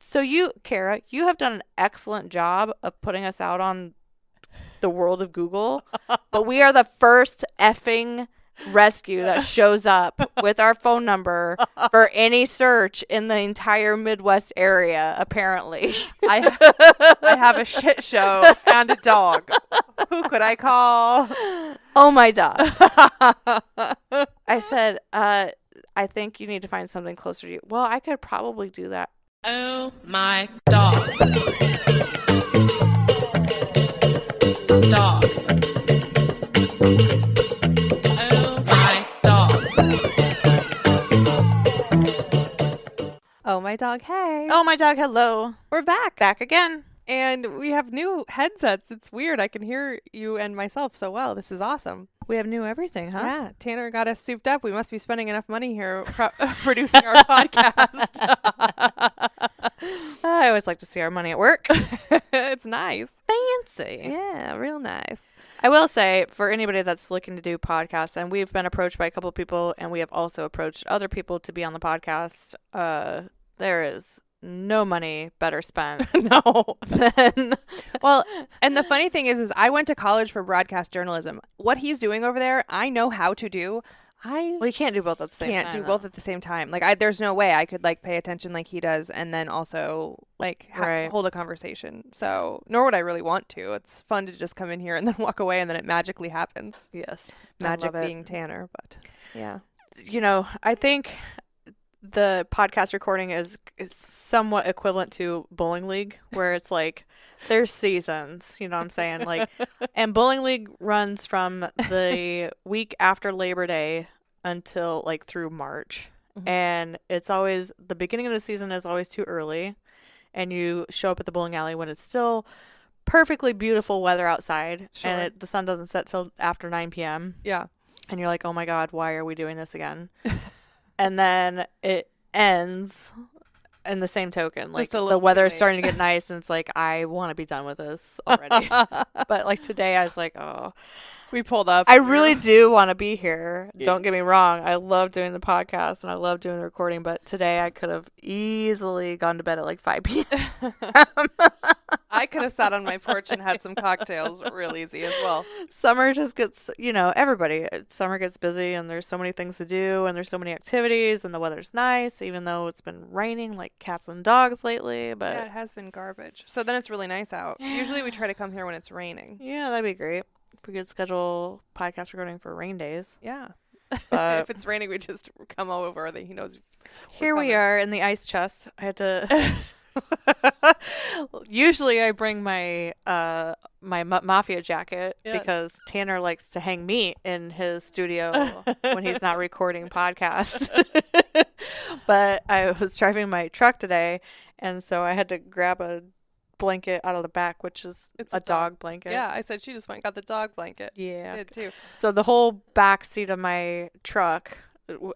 So Kara, you have done an excellent job of putting us out on the world of Google, but we are the first effing rescue that shows up with our phone number for any search in the entire Midwest area, apparently. I have a shit show and a dog. Who could I call? Oh, my dog. I said, I think you need to find something closer to you. Well, I could probably do that. Oh my dog. Dog. Oh my dog. Oh, my dog. Hey. Oh, my dog, hello. We're back. Back again. And we have new headsets. It's weird. I can hear you and myself so well. This is awesome. We have new everything, huh? Yeah. Tanner got us souped up. We must be spending enough money here producing our podcast. I always like to see our money at work. It's nice. Fancy. Yeah, real nice. I will say, for anybody that's looking to do podcasts, and we've been approached by a couple of people, and we have also approached other people to be on the podcast, there is no money better spent. No. than Well, and the funny thing is I went to college for broadcast journalism. What he's doing over there, I know how to do. Well, you can't do both at the same time. Can't do both at the same time. Like, there's no way I could like pay attention like he does, and then also like Right. hold a conversation. So, nor would I really want to. It's fun to just come in here and then walk away, and then it magically happens. Yes. I Magic love it. being Tanner, but yeah. You know, I think the podcast recording is somewhat equivalent to bowling league, where it's like there's seasons, you know what I'm saying? Like, and bowling league runs from the week after Labor Day until like through March. Mhm. And it's always, the beginning of the season is always too early, and you show up at the bowling alley when it's still perfectly beautiful weather outside. Sure. And the sun doesn't set till after 9 p.m. Yeah. And you're like, oh my God, why are we doing this again? And then it ends in the same token. Like, Just a the little weather's too late. starting to get nice, and it's like, I want to be done with this already. But like today, I was like, oh, We pulled up. I really do want to be here. Yeah. Don't get me wrong. I love doing the podcast and I love doing the recording, but today I could have easily gone to bed at like 5 p.m. I could have sat on my porch and had some cocktails real easy as well. Summer just gets, summer gets busy, and there's so many things to do, and there's so many activities, and the weather's nice, even though it's been raining like cats and dogs lately. But Yeah, it has been garbage. So then it's really nice out. Usually we try to come here when it's raining. yeah, that'd be great. If we could schedule podcast recording for rain days. Yeah. But If it's raining, we just come over. He knows. here we are in the ice chest. I had to. Usually I bring my mafia jacket Yeah. because Tanner likes to hang meat in his studio when he's not recording podcasts. But I was driving my truck today, and so I had to grab a blanket out of the back, which is It's a a dog blanket. Yeah, I said she just went and got the dog blanket. Yeah. I did too. So the whole back seat of my truck,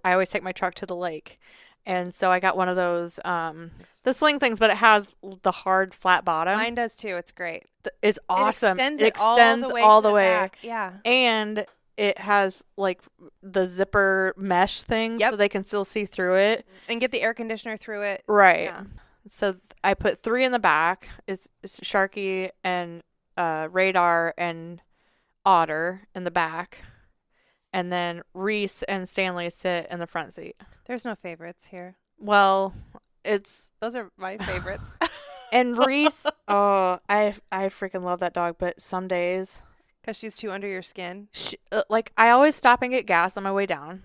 I always take my truck to the lake. And so I got one of those, the sling things, but it has the hard flat bottom. Mine does too. It's great. It's awesome. It extends, It extends all to the way. back. Yeah. And it has like the zipper mesh thing, so Yep. they can still see through it. And get the air conditioner through it. Right. Yeah. So I put 3 in the back. It's Sharky and Radar and Otter in the back. And then Reese and Stanley sit in the front seat. There's no favorites here. Well, it's Those are my favorites. and Reese. Oh, I freaking love that dog. But some days, Because she's too under your skin. like I always stop and get gas on my way down,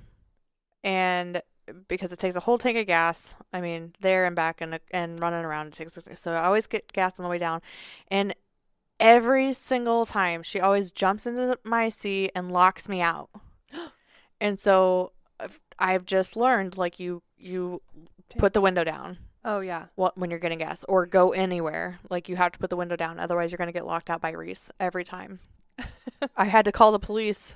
and because it takes a whole tank of gas. I mean, there and back and running around it takes. So I always get gas on the way down, and every single time she always jumps into my seat and locks me out. And so I've just learned, like, you put the window down Oh, yeah. when you're getting gas, or go anywhere. Like, you have to put the window down. Otherwise, you're going to get locked out by Reese every time. I had to call the police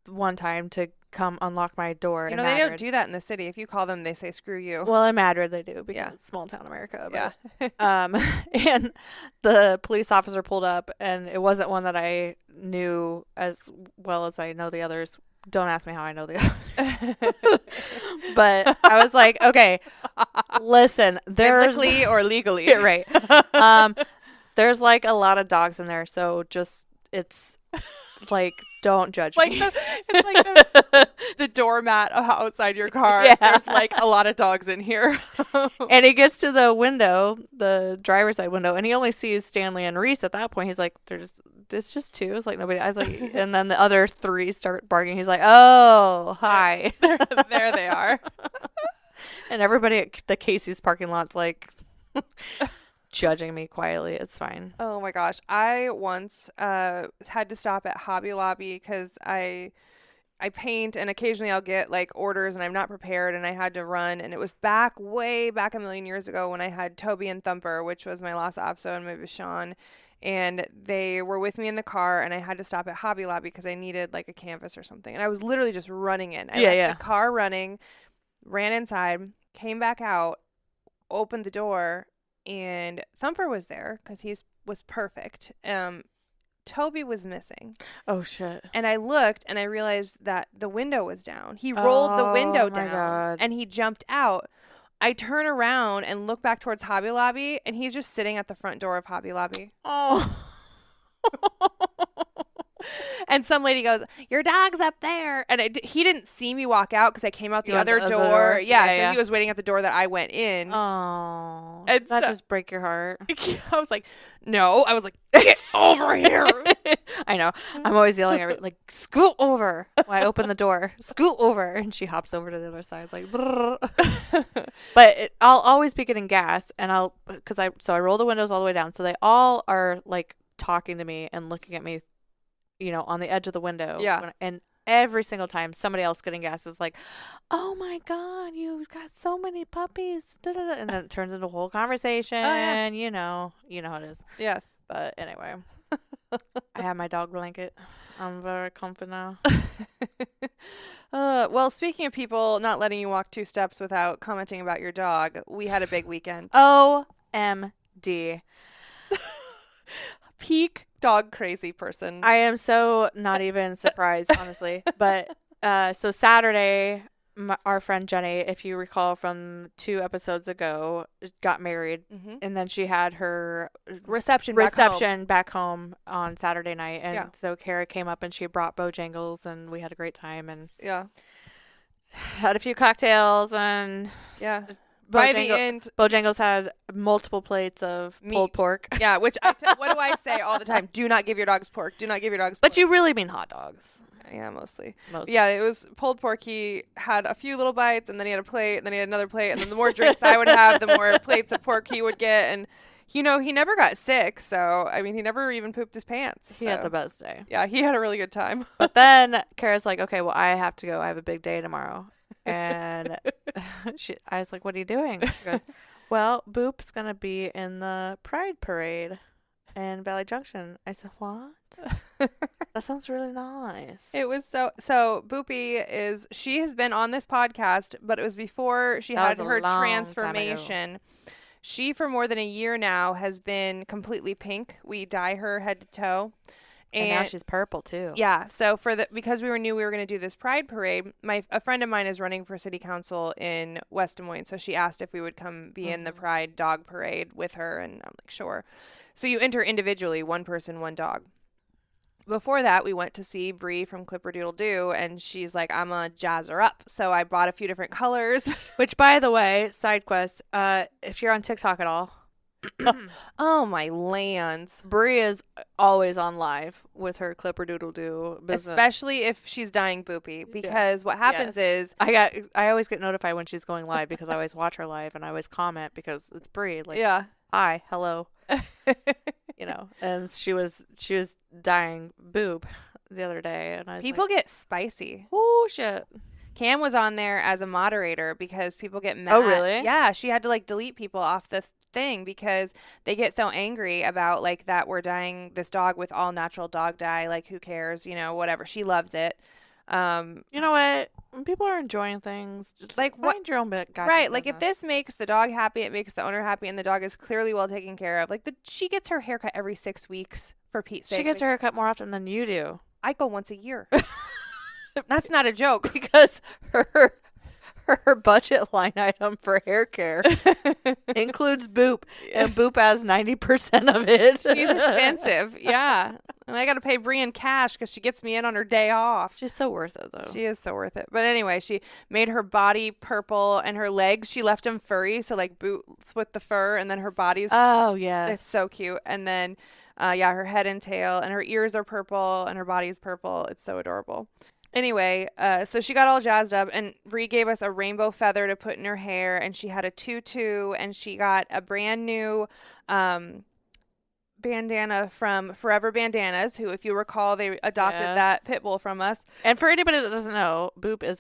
one time to come unlock my door. You in know, they don't Madrid. do that in the city. If you call them, they say, screw you. Well, in Madrid they do, because Yeah. it's small town America. Yeah. But, and the police officer pulled up, and it wasn't one that I knew as well as I know the others don't ask me how I know the other. But I was like, okay, listen, there's Biblically or legally. Yeah, right. There's like a lot of dogs in there, so just it's like don't judge Like me. it's like the doormat outside your car. Yeah. There's like a lot of dogs in here. And he gets to the window, the driver's side window, and he only sees Stanley and Reese at that point. He's like, it's just two. It's like nobody. I was like, and then the other three start barking. He's like, oh, hi. There they are. And everybody at the Casey's parking lot's like judging me quietly. It's fine. Oh my gosh. I once had to stop at Hobby Lobby because I paint and occasionally I'll get like orders and I'm not prepared and I had to run, and it was way back a million years ago when I had Toby and Thumper, which was my last Apso and my Bichon, and they were with me in the car and I had to stop at Hobby Lobby because I needed like a canvas or something, and I was literally just running in. I left the car running, ran inside, came back out, opened the door, and Thumper was there because he was perfect. Toby was missing. Oh shit. And I looked and I realized that the window was down. He rolled the window my down God. and he jumped out. I turn around and look back towards Hobby Lobby, and he's just sitting at the front door of Hobby Lobby. Oh. And some lady goes, "Your dog's up there." And he didn't see me walk out because I came out the You went other the other door. door. Yeah, Yeah, so yeah. he was waiting at the door that I went in. Oh. And That so- just break your heart. I was like, "No." I was like, "Get over here." I know. I'm always yelling at her, like, scoot over. When I open the door, scoot over. And she hops over to the other side, like, but I'll always be getting gas. And I roll the windows all the way down. So they all are like talking to me and looking at me, on the edge of the window. Yeah. And every single time somebody else getting gas is like, oh my God, you've got so many puppies. Da-da-da. And then it turns into a whole conversation. yeah. You know how it is. Yes. But anyway, I have my dog blanket. I'm very comfy now. Well, speaking of people not letting you walk 2 steps without commenting about your dog, we had a big weekend. OMD. Peak dog crazy person. I am so not even surprised, honestly. But so Saturday, our friend Jenny, if you recall from 2 episodes ago, got married, and then she had her reception back home on Saturday night, and Yeah. so Kara came up and she brought Bojangles, and we had a great time and Yeah. had a few cocktails, and Yeah. By the Bojangle- end, Bojangles had multiple plates of pulled Meat. pork. yeah, which what do I say all the time? Do not give your dogs pork. Do not give your dogs pork. But you really mean hot dogs. Yeah, mostly. Most. Yeah, it was pulled pork. He had a few little bites, and then he had a plate, and then he had another plate, and then the more drinks I would have, the more plates of pork he would get. And, he never got sick, so, I mean, he never even pooped his pants. He had the best day. Yeah, he had a really good time. But then Kara's like, okay, well, I have to go. I have a big day tomorrow. And I was like, what are you doing? She goes, well, Boop's going to be in the Pride Parade in Valley Junction. I said, what? That sounds really nice. It was so Boopy she has been on this podcast, but it was before she That had was a her long time ago. transformation. She, for more than a year now, has been completely pink. We dye her head to toe. And now she's purple, too. Yeah, so because we knew we were going to do this Pride Parade, a friend of mine is running for city council in West Des Moines, so she asked if we would come be in the Pride Dog Parade with her, and I'm like, sure. So you enter individually, 1 person, 1 dog. Before that, we went to see Bree from Clipperdoodle Doo, and she's like, I'm going to jazz her up. So I bought a few different colors. Which, by the way, side quest, if you're on TikTok at all, Oh, my lands. Bree is always on live with her Clipperdoodle-Doo business. Especially if she's dying Boopy, because what happens is... I always get notified when she's going live because I always watch her live and I always comment because it's Bree. Like, Yeah. hi, hello. And she was dying Boob the other day, and I was People like, get spicy. oh shit. Cam was on there as a moderator because people get mad. Oh, really? Yeah, she had to delete people off the thing because they get so angry about that we're dyeing this dog with all natural dog dye. Like, who cares? Whatever. She loves it. You know what? When people are enjoying things, just find your own bit. Right. Like, if this makes the dog happy, it makes the owner happy, and the dog is clearly well taken care of. She gets her haircut every 6 weeks, for Pete's sake. She gets her haircut more often than you do. I go once a year. That's not a joke. because her budget line item for hair care includes Boop, and Boop has 90% of it. She's expensive. Yeah. And I got to pay Brian cash because she gets me in on her day off. She's so worth it, though. She is so worth it. But anyway, she made her body purple and her legs, she left them furry. So like boots with the fur, and then her body's, Oh, yeah. it's so cute. And then, yeah, her head and tail, and her ears are purple and her body's purple. It's so adorable. Anyway, so she got all jazzed up, and Bree gave us a rainbow feather to put in her hair, and she had a tutu, and she got a brand new bandana from Forever Bandanas, who, if you recall, they adopted that pit bull from us. And for anybody that doesn't know, Boop is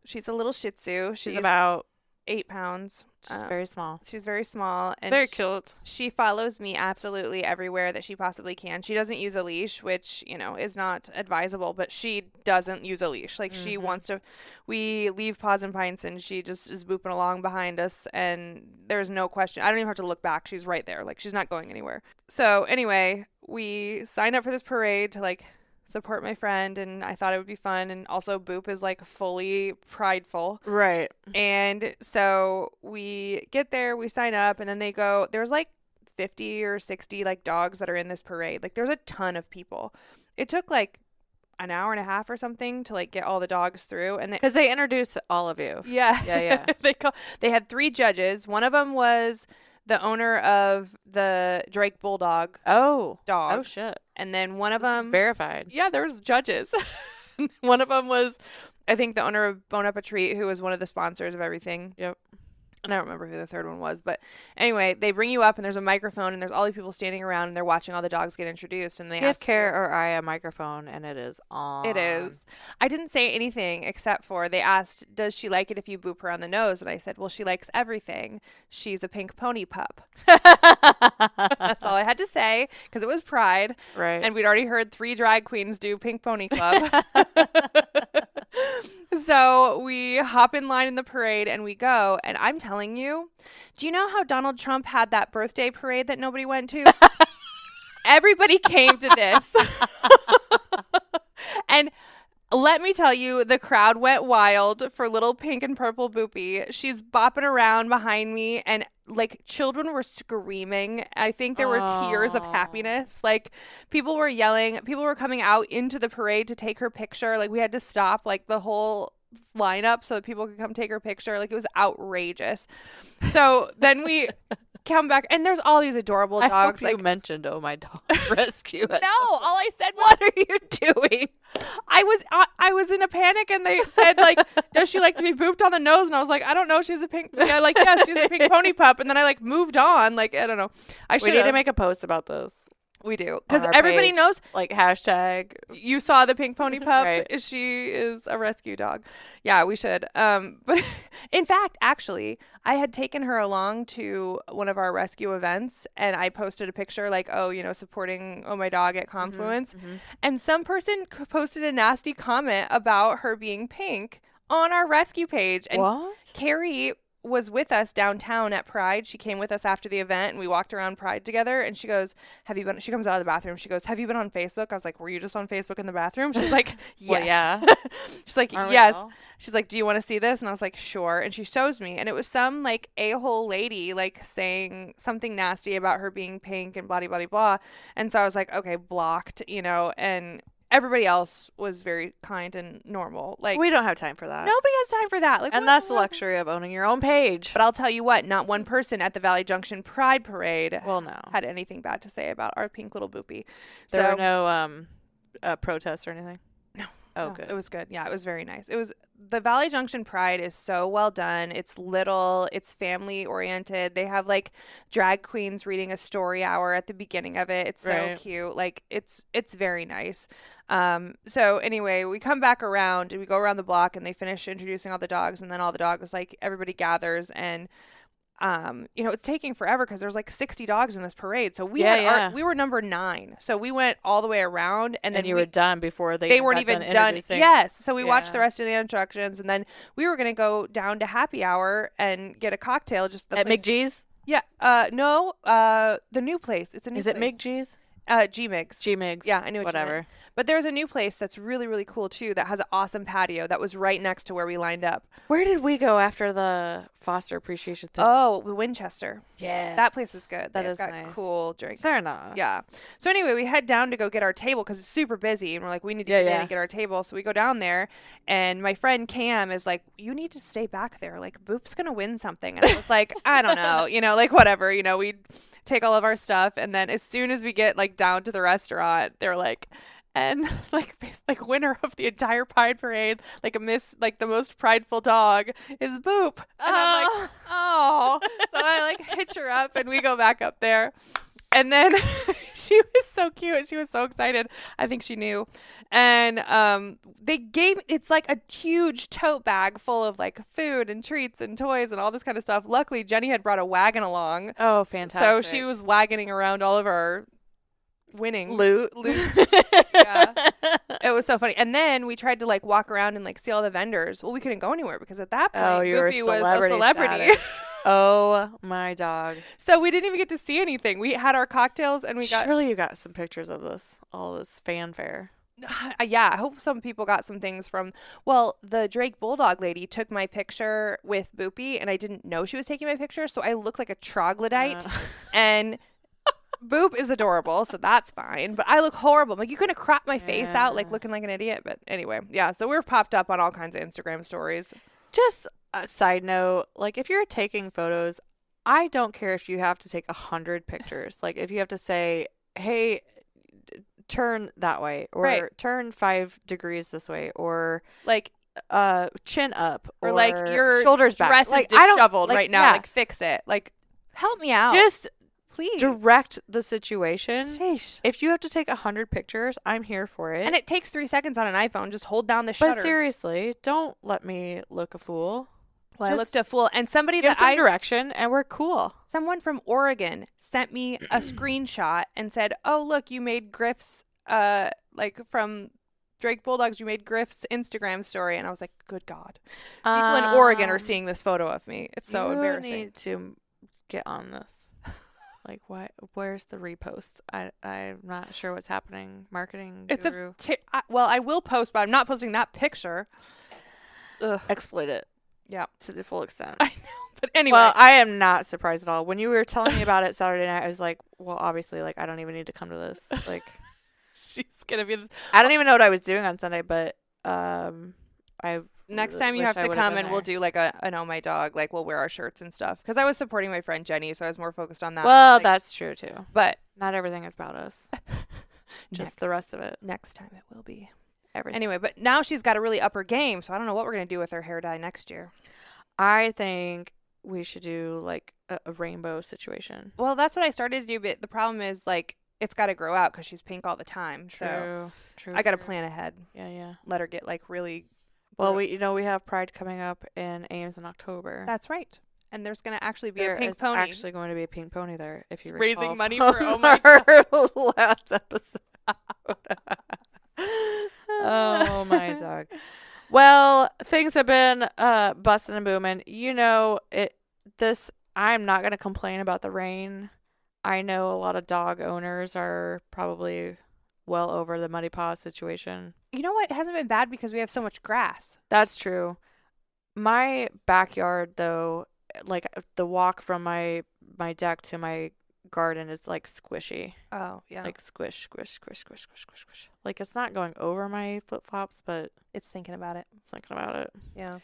She's a little Shih Tzu. she's about 8 pounds. She's very small. She's very small. And Very cute. She follows me absolutely everywhere that she possibly can. She doesn't use a leash, which, is not advisable, but she doesn't use a leash. Like, she wants to, we leave Paws and Pints, and she just is booping along behind us, and there's no question. I don't even have to look back. She's right there. Like, she's not going anywhere. So, anyway, we signed up for this parade to, like, support my friend, and I thought it would be fun. And also Boop is like fully prideful. Right. And so we get there, we sign up, and then there's like 50 or 60 like dogs that are in this parade. Like, there's a ton of people. It took like an hour and a half or something to like get all the dogs through, and Because they introduce all of you. yeah. They had 3 judges. One of them was the owner of the Drake Bulldog Oh. dog. Oh, shit. And then one of This is them, verified. yeah, there was judges. One of them was, I think, the owner of Bone Up a Treat, who was one of the sponsors of everything. Yep. And I don't remember who the third one was. But anyway, they bring you up, and there's a microphone, and there's all these people standing around, and they're watching all the dogs get introduced. And they Give ask Kara or I a microphone, and it is on. It is. I didn't say anything except for they asked, does she like it if you boop her on the nose? And I said, well, she likes everything. She's a pink pony pup. That's all I had to say, because it was Pride. Right. And we'd already heard 3 drag queens do Pink Pony Club. So we hop in line in the parade, and we go. And I'm telling you, do you know how Donald Trump had that birthday parade that nobody went to? Everybody came to this. And let me tell you, the crowd went wild for little pink and purple Boopy. She's bopping around behind me, and like children were screaming. I think there were tears of happiness. Like, people were yelling. People were coming out into the parade to take her picture. Like, we had to stop like the whole lineup so that people could come take her picture. Like, it was outrageous. So then we come back, and there's all these adorable dogs. I hope like, you mentioned "Oh My Dog Rescue." no, all I said was, What are you doing? I was in a panic, and they said, like, does she like to be booped on the nose? And I was like, I don't know. She's a pink. Yeah, like, yes, she's a pink pony pup. And then I like moved on. Like, I don't know. We need to make a post about this. We do, because on our everybody page. knows. Like, hashtag. You saw the pink pony pup. Right. She is a rescue dog. Yeah, we should. But in fact, actually, I had taken her along to one of our rescue events, and I posted a picture like, supporting Oh My Dog at Confluence. And some person posted a nasty comment about her being pink on our rescue page. And What? Carrie was with us downtown at Pride. She came with us after the event, and we walked around Pride together, and she goes, she comes out of the bathroom. She goes, have you been on Facebook? I was like, were you just on Facebook in the bathroom? She's like, yes. Well, yeah. She's like, Aren't we yes. all? She's like, do you want to see this? And I was like, sure. And she shows me, and it was some like a-hole lady like saying something nasty about her being pink and blah, blah, blah, blah. And so I was like, okay, blocked, and everybody else was very kind and normal. Like, We don't have time for that. nobody has time for that. Like, And that's the luxury of owning your own page. But I'll tell you what, not one person at the Valley Junction Pride Parade Well, no. had anything bad to say about our pink little boopy. There So were no protests or anything? No. Oh, no, good. it was good. Yeah, it was very nice. The Valley Junction Pride is so well done. It's little, it's family oriented. They have like drag queens reading a story hour at the beginning of it. It's so Right. cute. Like, it's very nice. So anyway, we come back around, and we go around the block, and they finish introducing all the dogs, and then all the dogs, like, everybody gathers, and it's taking forever because there's like 60 dogs in this parade. So we we were number 9. So we went all the way around, and then you were done before they weren't got even done. done. Introducing- Yes. So we watched Yeah. the rest of the instructions, and then we were going to go down to happy hour and get a cocktail. Just the At place. McGee's? Yeah. No. The new place. It's a new Is it place. McGee's? G-Mix. G-Migs. Yeah, I knew what you meant. Whatever. But there's a new place that's really, really cool too that has an awesome patio that was right next to where we lined up. Where did we go after the foster appreciation thing? Oh, Winchester. yeah. That place is good. That They've is got nice. cool drinks. Fair enough. Yeah. So anyway, we head down to go get our table because it's super busy, and we're like, we need to Yeah, get in yeah. and get our table. So we go down there, and my friend Cam is like, you need to stay back there. Like, Boop's gonna win something. And I was like, I don't know, like whatever. We take all of our stuff, and then as soon as we get like down to the restaurant, they're like. And like winner of the entire Pride Parade, like the most prideful dog is Boop. And I'm like, oh. So I like hitch her up and we go back up there. And then she was so cute. She was so excited. I think she knew. And it's like a huge tote bag full of like food and treats and toys and all this kind of stuff. Luckily, Jenny had brought a wagon along. Oh, fantastic. So she was wagoning around all of our winning loot. Yeah. It was so funny. And then we tried to like walk around and like see all the vendors. Well, we couldn't go anywhere because at that point, you were Boopy was a celebrity celebrity. status. Oh my dog. So we didn't even get to see anything. We had our cocktails and we got. Surely you got some pictures of all this fanfare. Yeah, I hope some people got some things from. Well, the Drake Bulldog lady took my picture with Boopy, and I didn't know she was taking my picture, so I look like a troglodyte. And Boop is adorable, so that's fine. But I look horrible. Like, you couldn't crop my face out, like looking like an idiot. But anyway, yeah. So we're popped up on all kinds of Instagram stories. Just a side note, like if you're taking photos, I don't care if you have to take 100 pictures. Like if you have to say, "Hey, turn that way," or Right. "Turn 5 degrees this way," or Like, chin up, or like your shoulders back. dress Like is I don't disheveled like, right now. yeah. Like, fix it. Like, help me out. Just please. direct the situation. Sheesh. If you have to take 100 pictures, I'm here for it. And it takes 3 seconds on an iPhone. Just hold down the shutter. But seriously, don't let me look a fool. Well, I looked a fool. And somebody Give that some direction, and we're cool. someone from Oregon sent me a screenshot and said, "Oh, look, you made Griff's like from Drake Bulldogs, you made Griff's Instagram story." And I was like, good God. People in Oregon are seeing this photo of me. It's so embarrassing. You need to get on this. Like, what? Where's the repost? I'm not sure what's happening. Marketing It's guru. well, I will post, but I'm not posting that picture. Ugh. Exploit it. Yeah. To the full extent. I know. But anyway. Well, I am not surprised at all. When you were telling me about it Saturday night, I was like, well, obviously, like, I don't even need to come to this. Like, she's going to be I don't even know what I was doing on Sunday, but next time you wish have I to would've come been and we'll there. do like an Oh My Dog, like we'll wear our shirts and stuff. Because I was supporting my friend Jenny, so I was more focused on that. Well, like, that's true, too. but Not everything is about us. Just the rest of it. next time it will be. Everything. Anyway, but now she's got a really upper game, so I don't know what we're going to do with her hair dye next year. I think we should do, like, a rainbow situation. Well, that's what I started to do, but the problem is, like, it's got to grow out because she's pink all the time. So True. I got to plan ahead. Yeah. Let her get, like, really... Well, we have Pride coming up in Ames in October. That's right. And there's going to actually be There a pink is pony. actually going to be a pink pony there. If you Raising recall money from for Oh My our last episode. Oh my dog. Well, things have been busting and booming. I'm not going to complain about the rain. I know a lot of dog owners are probably well over the muddy paw situation. You know what? It hasn't been bad because we have so much grass. That's true. My backyard, though, like the walk from my deck to my garden is like squishy. Oh, yeah. Like squish. Like it's not going over my flip-flops, but It's thinking about it. it's thinking about it. Yeah.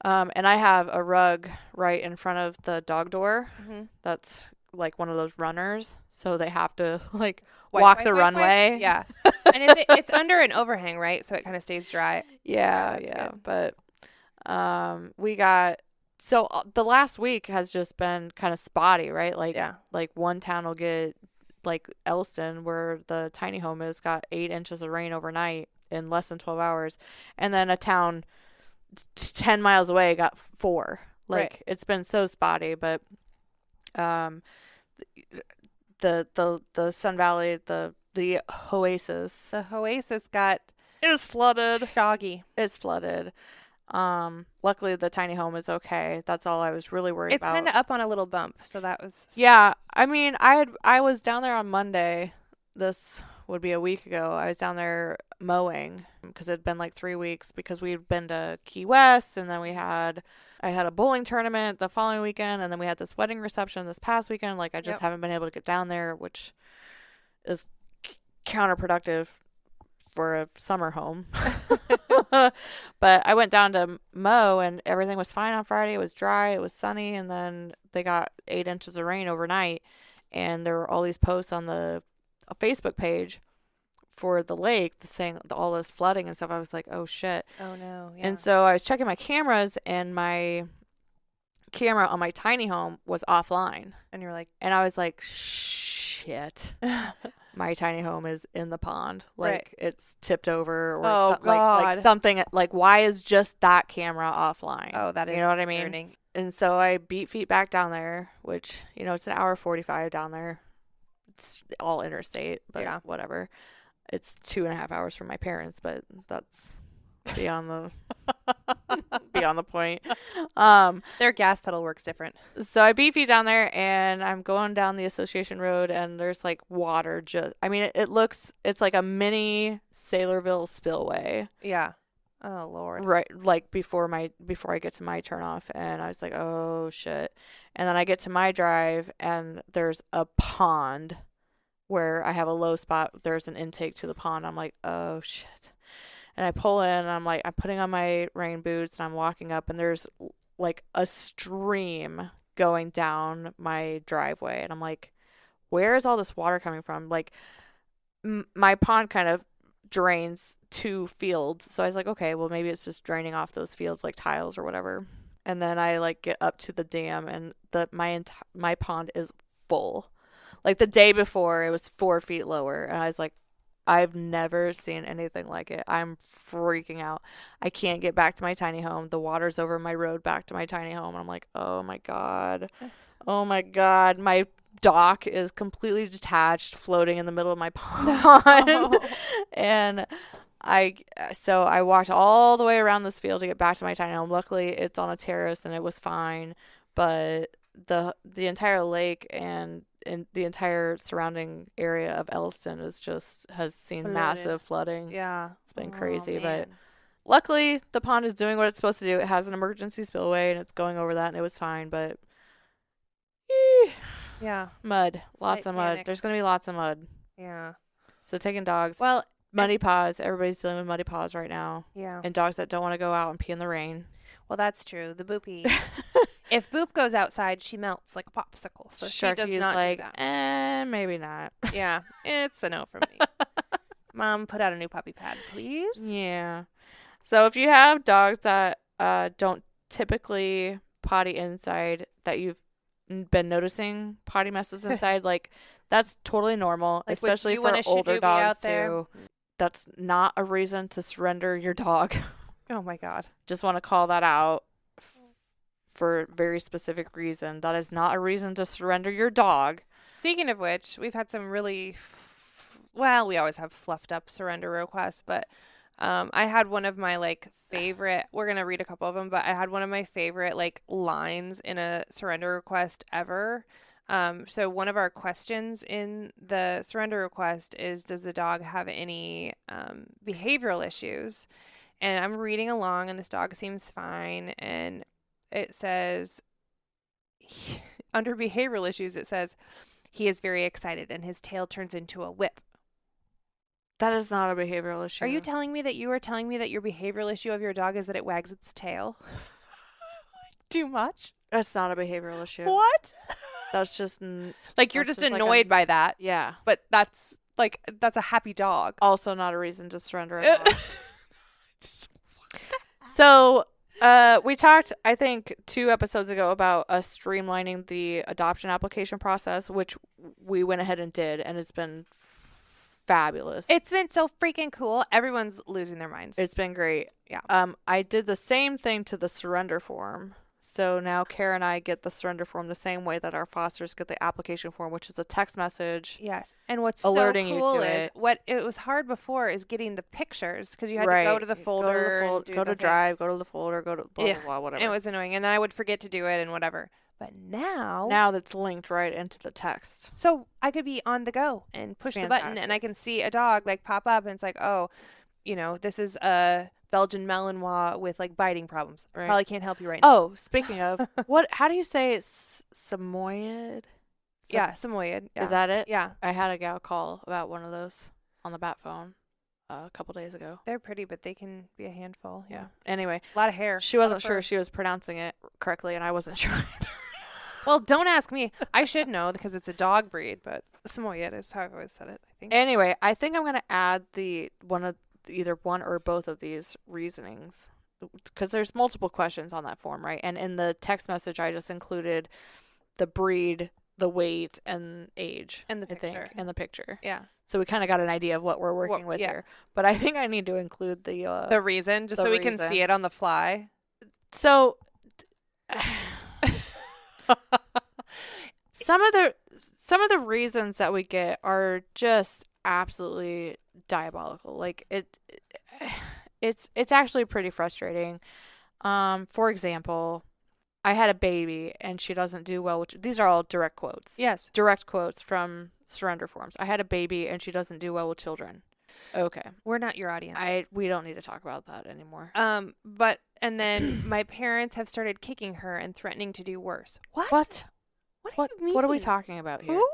And I have a rug right in front of the dog door Mm-hmm. that's like one of those runners, so they have to like walk the runway. Yeah. And it's under an overhang, right? So it kind of stays dry. Yeah, that's yeah. good. But we got the last week has just been kind of spotty, right? Like Yeah. like one town will get like Elston, where the tiny home is, got 8 inches of rain overnight in less than 12 hours, and then a town 10 miles away got 4. Like Right. it's been so spotty, but the Sun Valley, the Oasis The Oasis got is flooded. shoggy. It's flooded. Luckily the tiny home is okay. That's all I was really worried It's about. kind of up on a little bump, so that was... Yeah, I mean, I was down there on Monday this would be a week ago. I was down there mowing because it had been like 3 weeks because we'd been to Key West, and then I had a bowling tournament the following weekend, and then we had this wedding reception this past weekend. Like, I just Yep. haven't been able to get down there, which is counterproductive for a summer home. But I went down to mow, and everything was fine on Friday. It was dry, it was sunny, and then they got 8 inches of rain overnight. And there were all these posts on the Facebook page for the lake saying all this flooding and stuff. I was like, oh shit. Oh no. Yeah. And so I was checking my cameras, and my camera on my tiny home was offline. And you're like, And I was like, shit. My tiny home is in the pond. Like, Right. it's tipped over, or Oh, like God. something, like, why is just that camera offline? oh, that is. You know what I mean? concerning. And so I beat feet back down there, which, it's an hour 45 down there. It's all interstate, but Yeah. whatever. It's 2.5 hours from my parents, but that's beyond the point. Their gas pedal works different. So I beat feet down there, and I'm going down the Association Road, and there's like water. It's like a mini Sailorville spillway. Yeah. Oh Lord. Right, like before I get to my turnoff, and I was like, oh shit. And then I get to my drive, and there's a pond where I have a low spot. There's an intake to the pond. I'm like, oh shit. And I pull in, and I'm putting on my rain boots, and I'm walking up, and there's like a stream going down my driveway, and I'm like, where is all this water coming from? Like, my pond kind of drains 2 fields, so I was like, okay, well, maybe it's just draining off those fields like tiles or whatever. And then I like get up to the dam, and my pond is full. Like, the day before, it was 4 feet lower, and I was like, I've never seen anything like it. I'm freaking out. I can't get back to my tiny home. The water's over my road back to my tiny home. I'm like, oh my God. Oh my God. My dock is completely detached, floating in the middle of my pond. No. And I walked all the way around this field to get back to my tiny home. Luckily, it's on a terrace, and it was fine. But the entire lake and the entire surrounding area of Elliston has seen Flooded. massive flooding. Yeah. It's been Oh, crazy, but man. luckily the pond is doing what it's supposed to do. It has an emergency spillway, and it's going over that, and it was fine. But Yeah. mud, lots Slight of mud. panic. There's gonna be lots of mud. Yeah. So taking dogs, Well, muddy paws. Everybody's dealing with muddy paws right now, yeah. and dogs that don't want to go out and pee in the rain. Well, that's true. The Boopy. If Boop goes outside, she melts like a popsicle. So she does Sharky's not like, do that. maybe not. Yeah. It's a no from me. Mom, put out a new puppy pad, please. Yeah. So if you have dogs that don't typically potty inside, that you've been noticing potty messes inside, like, that's totally normal, Like, would especially you for want a Shih older Tzu dogs out there? too. That's not a reason to surrender your dog. Oh my God. Just want to call that out for a very specific reason. That is not a reason to surrender your dog. Speaking of which, we've had some really, well, we always have fluffed up surrender requests, but I had one of my like favorite, we're going to read a couple of them, but I had one of my favorite like lines in a surrender request ever. So one of our questions in the surrender request is, does the dog have any behavioral issues? And I'm reading along, and this dog seems fine, and it says, under behavioral issues, it says, he is very excited and his tail turns into a whip. That is not a behavioral issue. Are you telling me that you are telling me that your behavioral issue of your dog is that it wags its tail? Too much? That's not a behavioral issue. What? That's just Like, you're That's just just like annoyed a- by that, yeah. but that's a happy dog. Also not a reason to surrender a dog. So, we talked, I think, 2 episodes ago about us streamlining the adoption application process, which we went ahead and did, and it's been fabulous. It's been so freaking cool. Everyone's losing their minds. It's been great. Yeah. I did the same thing to the surrender form. So now Kara and I get the surrender form the same way that our fosters get the application form, which is a text message. Yes. And what's Alerting so you cool to is it. what it was hard before is getting the pictures, because you had Right. to go to the folder, and do go the to thing. Drive, go to the folder, go to blah, Ugh, blah, blah, whatever. It was annoying, and I would forget to do it and whatever. But now that's linked right into the text. so I could be on the go and push the button and I can see a dog like pop up and it's like, oh, this is a Belgian Malinois with like biting problems. Right. Probably can't help you right now. Oh, speaking of, how do you say Samoyed? Yeah, Samoyed. Yeah. Is that it? Yeah. I had a gal call about one of those on the bat phone a couple days ago. They're pretty, but they can be a handful. Yeah. Anyway, A lot of hair. she wasn't sure she was pronouncing it correctly, and I wasn't sure either. Well, don't ask me. I should know because it's a dog breed, but Samoyed is how I've always said it, I think. Anyway, I think I'm gonna add either one or both of these reasonings, because there's multiple questions on that form, right? And in the text message, I just included the breed, the weight, and age, And the I think, picture. and the picture. Yeah. So we kind of got an idea of what we're working with here. But I think I need to include The reason, just the so we can reason. see it on the fly. So some of the reasons that we get are just absolutely diabolical. Like it's actually pretty frustrating. For example, I had a baby and she doesn't do well, which these are all direct quotes. Yes. Direct quotes from surrender forms. I had a baby and she doesn't do well with children. Okay. We're not your audience. We don't need to talk about that anymore. And then my parents have started kicking her and threatening to do worse. What? What? What do you mean? What are we talking about here? Who?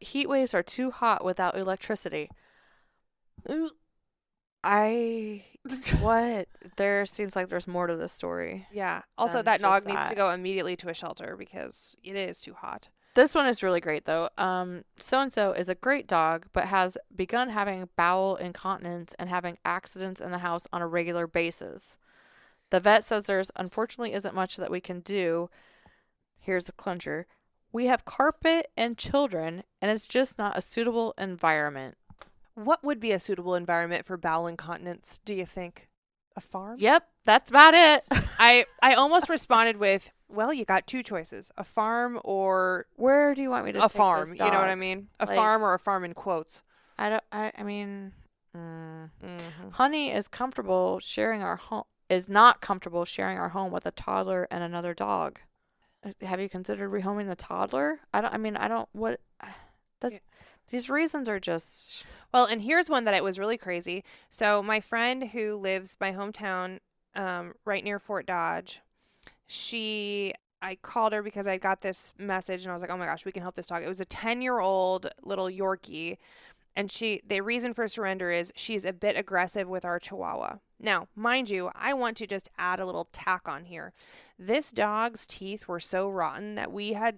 Heat waves are too hot without electricity. What? There seems like there's more to this story. Yeah. Also, than that just dog needs that. to go immediately to a shelter because it is too hot. This one is really great, though. So-and-so is a great dog, but has begun having bowel incontinence and having accidents in the house on a regular basis. The vet says there's unfortunately isn't much that we can do. Here's the clincher. We have carpet and children, and it's just not a suitable environment. What would be a suitable environment for bowel incontinence, do you think? A farm? Yep, that's about it. I almost responded with, well, you got two choices, a farm or Where do you want me to a take farm. this You know what I dog? mean? A Like- farm or a farm in quotes. I mean, Mm-hmm. Honey is comfortable sharing our home. Is not comfortable sharing our home with a toddler and another dog. Have you considered rehoming the toddler? These reasons are just. Well, and here's one that it was really crazy. So my friend who lives my hometown, right near Fort Dodge, I called her because I got this message and I was like, oh my gosh, we can help this dog. It was a 10-year-old little Yorkie. And the reason for surrender is she's a bit aggressive with our Chihuahua. Now, mind you, I want to just add a little tack on here. This dog's teeth were so rotten that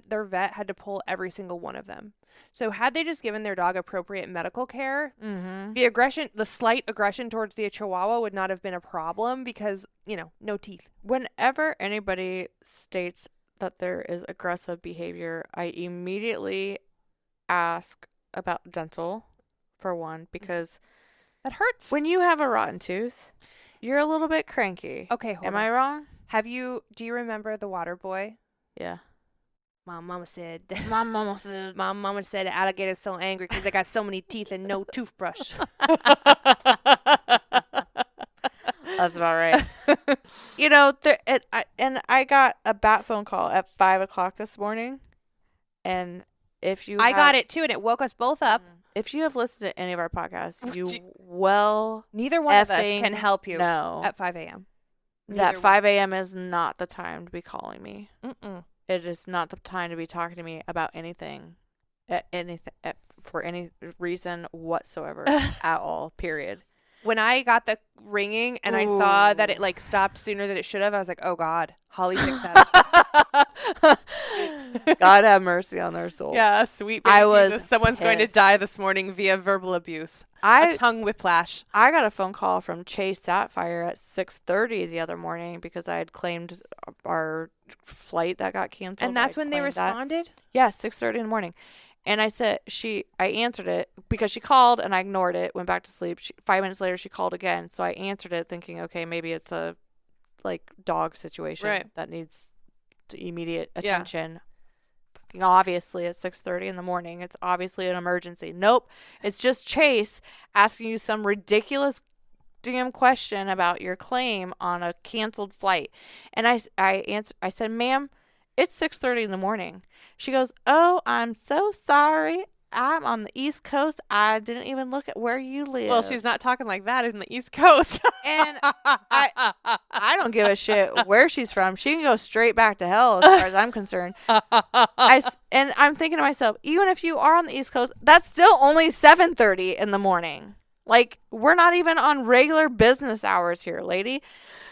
their vet had to pull every single one of them. So had they just given their dog appropriate medical care, the slight aggression towards the Chihuahua would not have been a problem because, no teeth. Whenever anybody states that there is aggressive behavior, I immediately ask about dental, for one, because that hurts. when you have a rotten tooth, you're a little bit cranky. Okay, hold on. Am I wrong? Do you remember the water boy? Yeah. My mama said My mama said. my mama said the alligator's so angry because they got so many teeth and no toothbrush. That's about right. I got a bat phone call at 5:00 this morning, and I got it too, and it woke us both up. If you have listened to any of our podcasts, Neither one of us effing can help you know at 5 a.m. that Neither 5 a.m. is not the time to be calling me. Mm-mm. It is not the time to be talking to me about anything, for any reason whatsoever at all. Period. When I got the ringing and I saw that it stopped sooner than it should have, I was like, "Oh God, Holly picked that up." God have mercy on their soul. Yeah, sweet baby I was Jesus. Someone's going to pissed. die this morning via verbal abuse. A tongue whiplash. I got a phone call from Chase Sapphire at 6:30 the other morning because I had claimed our flight that got canceled. And that's I when they claimed that. responded? Yeah, 6:30 in the morning. And I answered it because she called and I ignored it, went back to sleep. 5 minutes later, she called again. So I answered it thinking, okay, maybe it's a dog situation that needs immediate attention. Fucking obviously at 6:30 in the morning, it's obviously an emergency. Nope. It's just Chase asking you some ridiculous damn question about your claim on a canceled flight. And I said, ma'am, It's 6:30 in the morning. She goes, "Oh, I'm so sorry. I'm on the East Coast. I didn't even look at where you live." Well, she's not talking like that in the East Coast. And I don't give a shit where she's from. She can go straight back to hell as far as I'm concerned. And I'm thinking to myself, even if you are on the East Coast, that's still only 7:30 in the morning. Like, we're not even on regular business hours here, lady.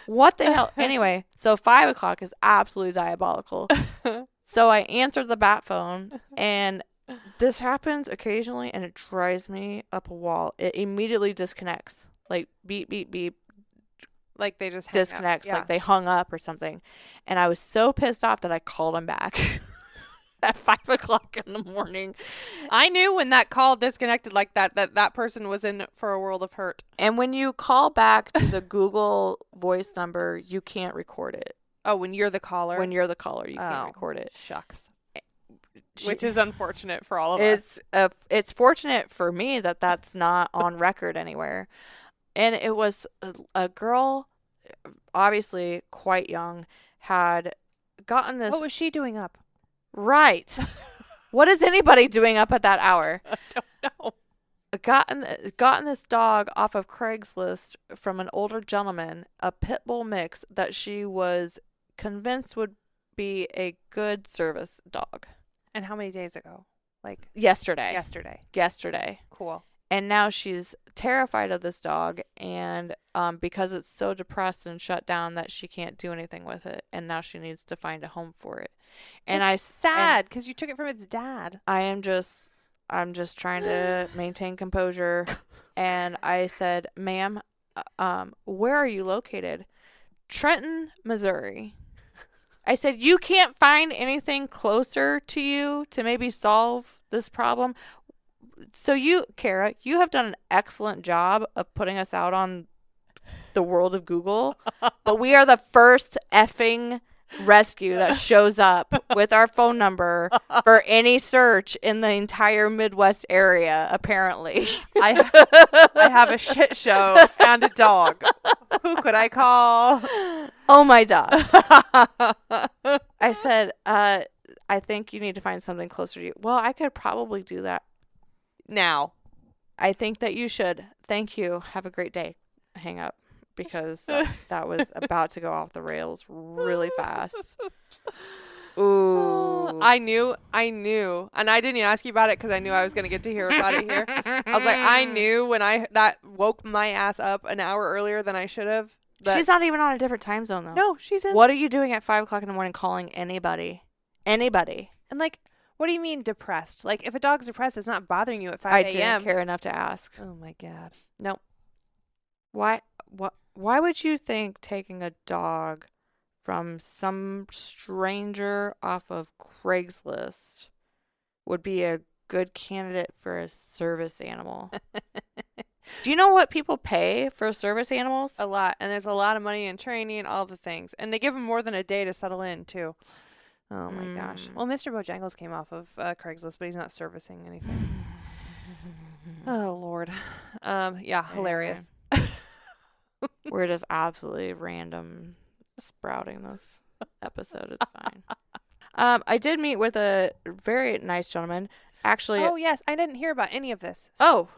What the hell? Anyway, so 5 o'clock is absolutely diabolical. So I answered the bat phone, and this happens occasionally, and it drives me up a wall. It immediately disconnects. Like, beep, beep, beep. Like they just hang up. Disconnects. Yeah. Like they hung up or something. And I was so pissed off that I called him back at 5 o'clock in the morning. I knew when that call disconnected like that person was in for a world of hurt. And when you call back to the Google voice number, you can't record it. Oh, when you're the caller? When you're the caller, you can't record it. Shucks. Which is unfortunate for all of us. It's fortunate for me that that's not on record anywhere. And it was a girl, obviously quite young, had gotten this. What was she doing up? Right. What is anybody doing up at that hour? I don't know. Gotten this dog off of Craigslist from an older gentleman, a pit bull mix that she was convinced would be a good service dog. And how many days ago? Like yesterday. Yesterday. Cool. And now she's terrified of this dog, and because it's so depressed and shut down that she can't do anything with it, and now she needs to find a home for it. And it's sad because you took it from its dad. I'm just trying to maintain composure, and I said, "Ma'am, where are you located?" "Trenton, Missouri." I said, "You can't find anything closer to you to maybe solve this problem?" So you, Kara, you have done an excellent job of putting us out on the world of Google, but we are the first effing rescue that shows up with our phone number for any search in the entire Midwest area, apparently. I have a shit show and a dog. Who could I call? Oh, my dog. I said, I think you need to find something closer to you. Well, I could probably do that. Now. I think that you should. Thank you. Have a great day. Hang up, because that was about to go off the rails really fast. Ooh. I knew. And I didn't even ask you about it because I knew I was going to get to hear about it here. I was like, I knew when that woke my ass up an hour earlier than I should have. She's not even on a different time zone, though. No, she's in. What are you doing at 5 o'clock in the morning calling anybody? Anybody. And like, what do you mean depressed? Like, if a dog's depressed, it's not bothering you at 5 I a.m. didn't care enough to ask. Oh, my God. No. Why would you think taking a dog from some stranger off of Craigslist would be a good candidate for a service animal? Do you know what people pay for service animals? A lot. And there's a lot of money in training, all the things. And they give them more than a day to settle in, too. Oh, my gosh. Well, Mr. Bojangles came off of Craigslist, but he's not servicing anything. Oh, Lord. Yeah, hilarious. We're just absolutely random sprouting this episode. It's fine. I did meet with a very nice gentleman. Actually. Oh, yes. I didn't hear about any of this. Oh.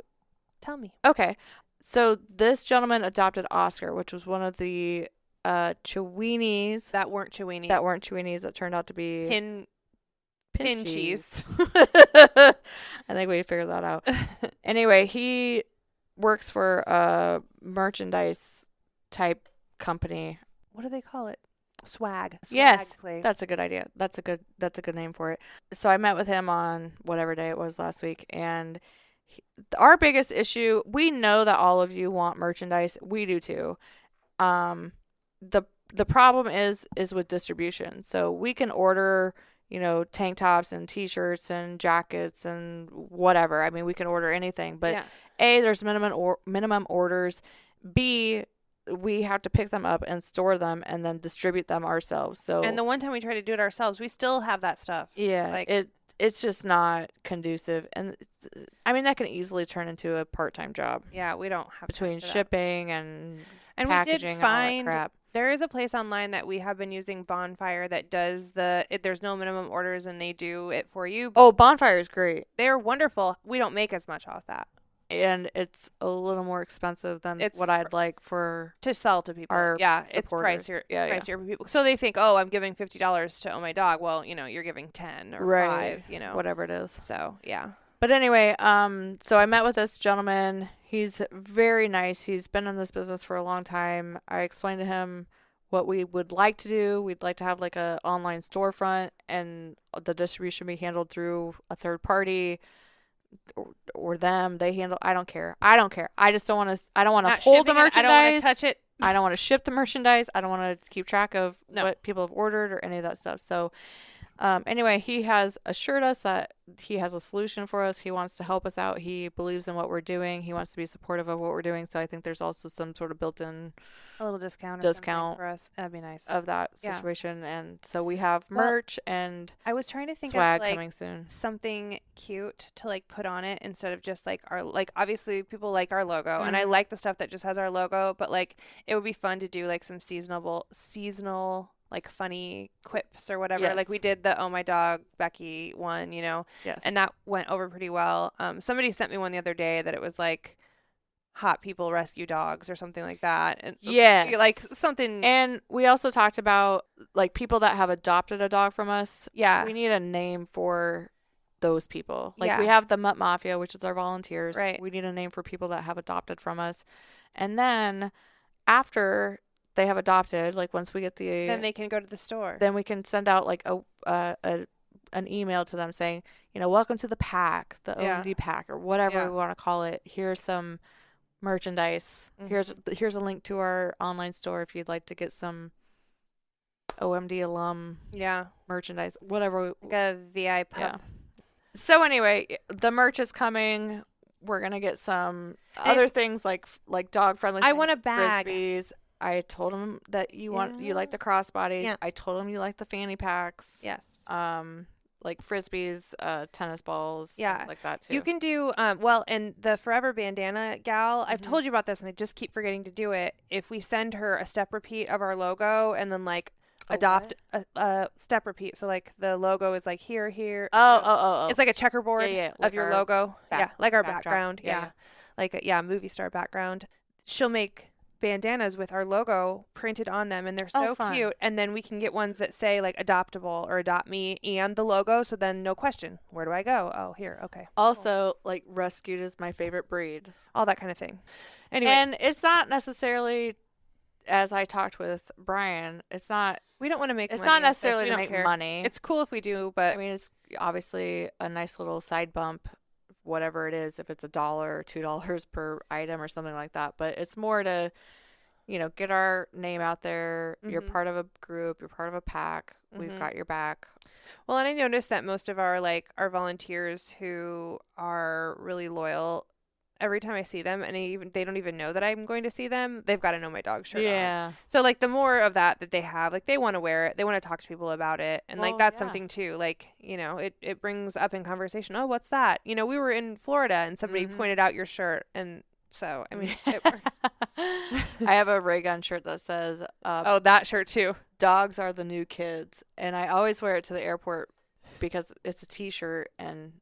Tell me. Okay. So this gentleman adopted Oscar, which was one of the Chiweenies. That weren't Chiweenies. That turned out to be Pinchies. I think we figured that out. Anyway, he works for a merchandise type company. What do they call it? Swag. Yes, place. that's a good idea. That's a good name for it. So I met with him on whatever day it was last week, and our biggest issue, we know that all of you want merchandise. We do too. The problem is with distribution. So we can order, tank tops and t-shirts and jackets and whatever. I mean, we can order anything, but yeah. A, there's minimum orders. B, we have to pick them up and store them and then distribute them ourselves. So, and the one time we try to do it ourselves, we still have that stuff. Yeah, it's just not conducive, and I mean that can easily turn into a part-time job. Yeah, we don't have between shipping and And we did packaging and all that find crap. there is a place online that we have been using, Bonfire, that does there's no minimum orders and they do it for you. Oh, Bonfire is great. They're wonderful. We don't make as much off that And it's a little more expensive than what I'd like for to sell to people. our Yeah, supporters. it's pricier, Yeah, pricier for people. So they think, oh, I'm giving $50 to Oh My Dog. Well, you're giving 10 or right. 5, Whatever it is. So yeah. But anyway, so I met with this gentleman. He's very nice. He's been in this business for a long time. I explained to him what we would like to do. We'd like to have like a online storefront and the distribution be handled through a third party or them. They handle. I don't care. I just don't want to. I don't want to hold the merchandise. I don't want to touch it. I don't want to ship the merchandise. I don't want to keep track of No. what people have ordered or any of that stuff. So anyway, he has assured us that he has a solution for us. He wants to help us out. He believes in what we're doing. He wants to be supportive of what we're doing. So I think there's also some sort of built-in A little discount for us. That'd be nice. of that situation. And so we have merch and I was trying to think swag of like coming soon. something cute to like put on it instead of just like our, like, obviously people like our logo and I like the stuff that just has our logo, but like it would be fun to do like some seasonal like funny quips or whatever. Yes. Like we did the Oh My Dog Becky one, Yes. and that went over pretty well. Somebody sent me one the other day that it was like hot people rescue dogs or something like that. And yes. like something. And we also talked about like people that have adopted a dog from us. Yeah. We need a name for those people. Like Yeah. we have the Mutt Mafia, which is our volunteers. Right. We need a name for people that have adopted from us. And then after they have adopted, like once we get then they can go to the store. then we can send out like an email to them saying, welcome to the pack, the OMD pack or whatever we want to call it. Here's some merchandise. Here's a link to our online store if you'd like to get some OMD alum merchandise, whatever. Like a VI pub. Yeah. So anyway, the merch is coming. We're gonna get some other things like dog friendly. I want a bag. Frisbees. I told him that you like the crossbodies. Yeah. I told him you like the fanny packs. Yes. Like frisbees, tennis balls, Yeah. things like that too. You can do and the Forever Bandana gal, I've told you about this and I just keep forgetting to do it. If we send her a step repeat of our logo and then like adopt a step repeat, so like the logo is like here. Oh. It's like a checkerboard like of your logo. Like our background. Yeah. Like a movie star background. She'll make bandanas with our logo printed on them and they're so cute, and then we can get ones that say like adoptable or adopt me and the logo, so then no question, where do I go? Oh, here. Okay. Also, like rescued is my favorite breed. All that kind of thing. Anyway, and it's not necessarily, as I talked with Brian, it's not, we don't want to make it's money not necessarily we to don't make care. money. It's cool if we do, but I mean, it's obviously a nice little side bump, whatever it is, if it's $1 or $2 per item or something like that. But it's more to, get our name out there. You're part of a group. You're part of a pack. We've got your back. Well, and I noticed that most of our volunteers who are really loyal, every time I see them, and they don't even know that I'm going to see them, they've got an Oh My Dog shirt on. So like the more of that they have, like they want to wear it, they want to talk to people about it, and that's something too. Like it brings up in conversation. Oh, what's that? We were in Florida and somebody pointed out your shirt, and so I mean, it works. I have a ray gun shirt that says, that shirt too. Dogs are the new kids. And I always wear it to the airport because it's a t-shirt and,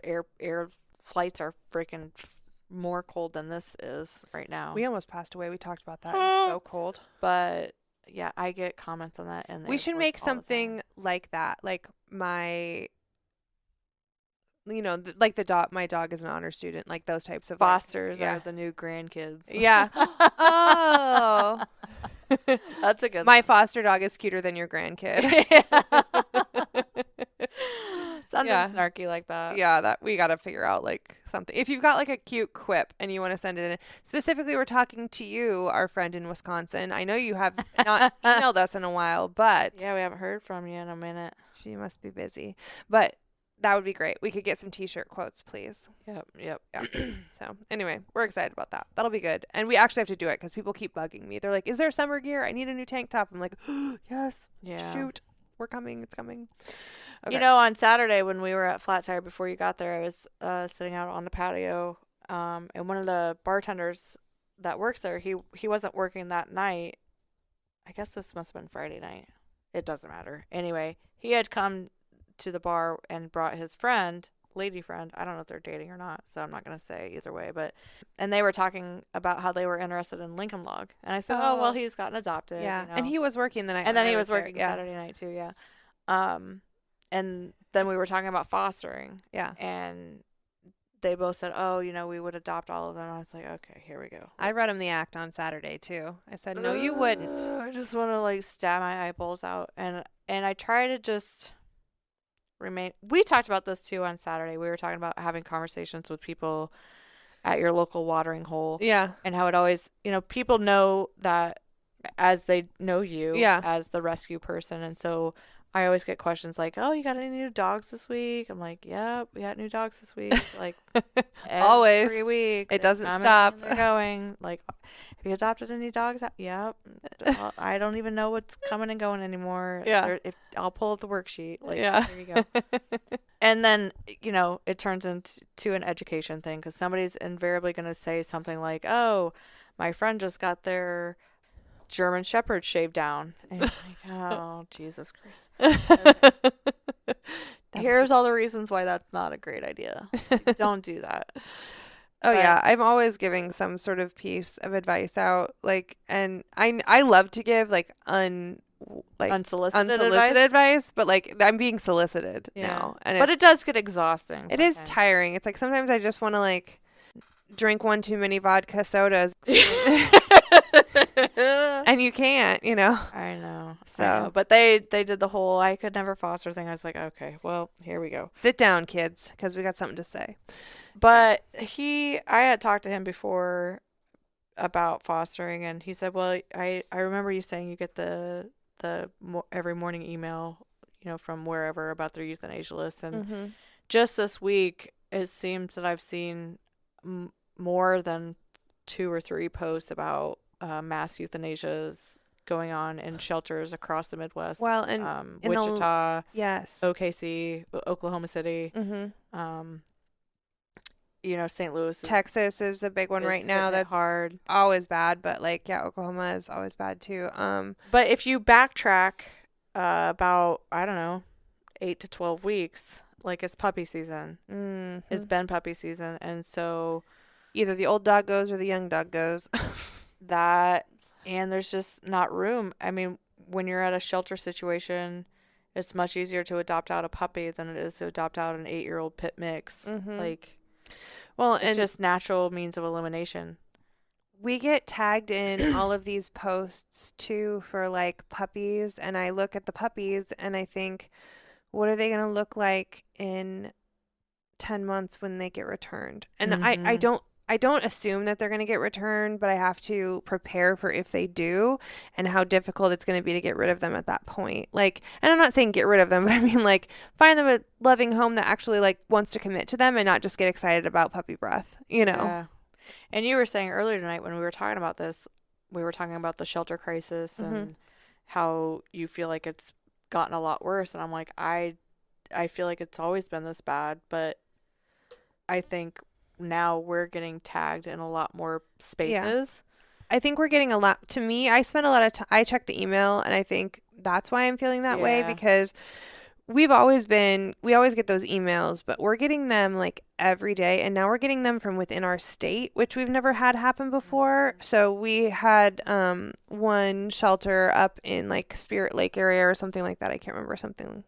air flights are freaking more cold than this is right now. We almost passed away. We talked about that. It's so cold. But yeah, I get comments on that. And we should make something like that. Like like the dog, my dog is an honor student, like those types of fosters are the new grandkids. Yeah. Oh, that's a good my foster dog is cuter than your grandkid. Something snarky like that. Yeah, that we got to figure out like something. If you've got like a cute quip and you want to send it in, specifically we're talking to you, our friend in Wisconsin. I know you have not emailed us in a while, but yeah, we haven't heard from you in a minute. She must be busy, but that would be great. We could get some t-shirt quotes, please. Yep. So anyway, we're excited about that. That'll be good. And we actually have to do it because people keep bugging me. They're like, is there summer gear? I need a new tank top. I'm like, yes. Yeah. Shoot. We're coming. It's coming. Okay. On Saturday when we were at Flat Tire before you got there, I was sitting out on the patio, and one of the bartenders that works there, he wasn't working that night. I guess this must have been Friday night. It doesn't matter. Anyway, he had come to the bar and brought his friend, lady friend. I don't know if they're dating or not, so I'm not going to say either way. And they were talking about how they were interested in Lincoln Log. And I said, oh, well, he's gotten adopted. Yeah. You know. And he was working the night. And then he I was there. working Yeah. Saturday night too, yeah. And then we were talking about fostering. Yeah. And they both said, oh, we would adopt all of them. I was like, okay, here we go. I read him the act on Saturday too. I said, no, you wouldn't. I just want to like stab my eyeballs out. And I try to just remain. We talked about this too on Saturday. We were talking about having conversations with people at your local watering hole. Yeah. And how it always, people know that as they know you as the rescue person. And so I always get questions like, oh, you got any new dogs this week? I'm like, yep, we got new dogs this week. Like, always. every week. It doesn't coming stop. and they're going. Like, have you adopted any dogs? Yep. I don't even know what's coming and going anymore. Yeah. I'll pull up the worksheet. Like, Yeah. there you go. And then, it turns into an education thing because somebody's invariably going to say something like, oh, my friend just got their German Shepherd shaved down. And you're like, oh, Jesus Christ. Okay. Here's all the reasons why that's not a great idea. Don't do that. Oh, yeah. I'm always giving some sort of piece of advice out. Like, and I love to give unsolicited advice, but like I'm being solicited now. But it does get exhausting. It is tiring. It's like sometimes I just want to like drink one too many vodka sodas. And you can't, I know. So, but they did the whole I could never foster thing. I was like, okay, well, here we go. Sit down, kids, because we got something to say. But I had talked to him before about fostering, and he said, well, I remember you saying you get the every morning email, from wherever about their euthanasia list. And just this week, it seems that I've seen more than 2 or 3 posts about mass euthanasia going on in shelters across the Midwest. Well, and Wichita, yes, OKC, Oklahoma City, St. Louis, Texas is a big one right now. That's hard, always bad, but Oklahoma is always bad too. But if you backtrack about, I don't know, 8 to 12 weeks, like it's puppy season. It's been puppy season, and so either the old dog goes or the young dog goes. And there's just not room. I mean, when you're at a shelter situation, it's much easier to adopt out a puppy than it is to adopt out an 8-year-old pit mix. It's just natural means of elimination. We get tagged in all of these posts too for like puppies, and I look at the puppies and I think, what are they going to look like in 10 months when they get returned? And I don't assume that they're going to get returned, but I have to prepare for if they do and how difficult it's going to be to get rid of them at that point. Like, and I'm not saying get rid of them, but I mean like find them a loving home that actually like wants to commit to them and not just get excited about puppy breath, Yeah. And you were saying earlier tonight when we were talking about this, we were talking about the shelter crisis and how you feel like it's gotten a lot worse. And I'm like, I feel like it's always been this bad, but I think now we're getting tagged in a lot more spaces. I think we're getting a lot. To me, I spend a lot of time. I check the email, and I think that's why I'm feeling that way, because we always get those emails, but we're getting them like every day, and now we're getting them from within our state, which we've never had happen before. So we had one shelter up in like Spirit Lake area or something like that. I can't remember, something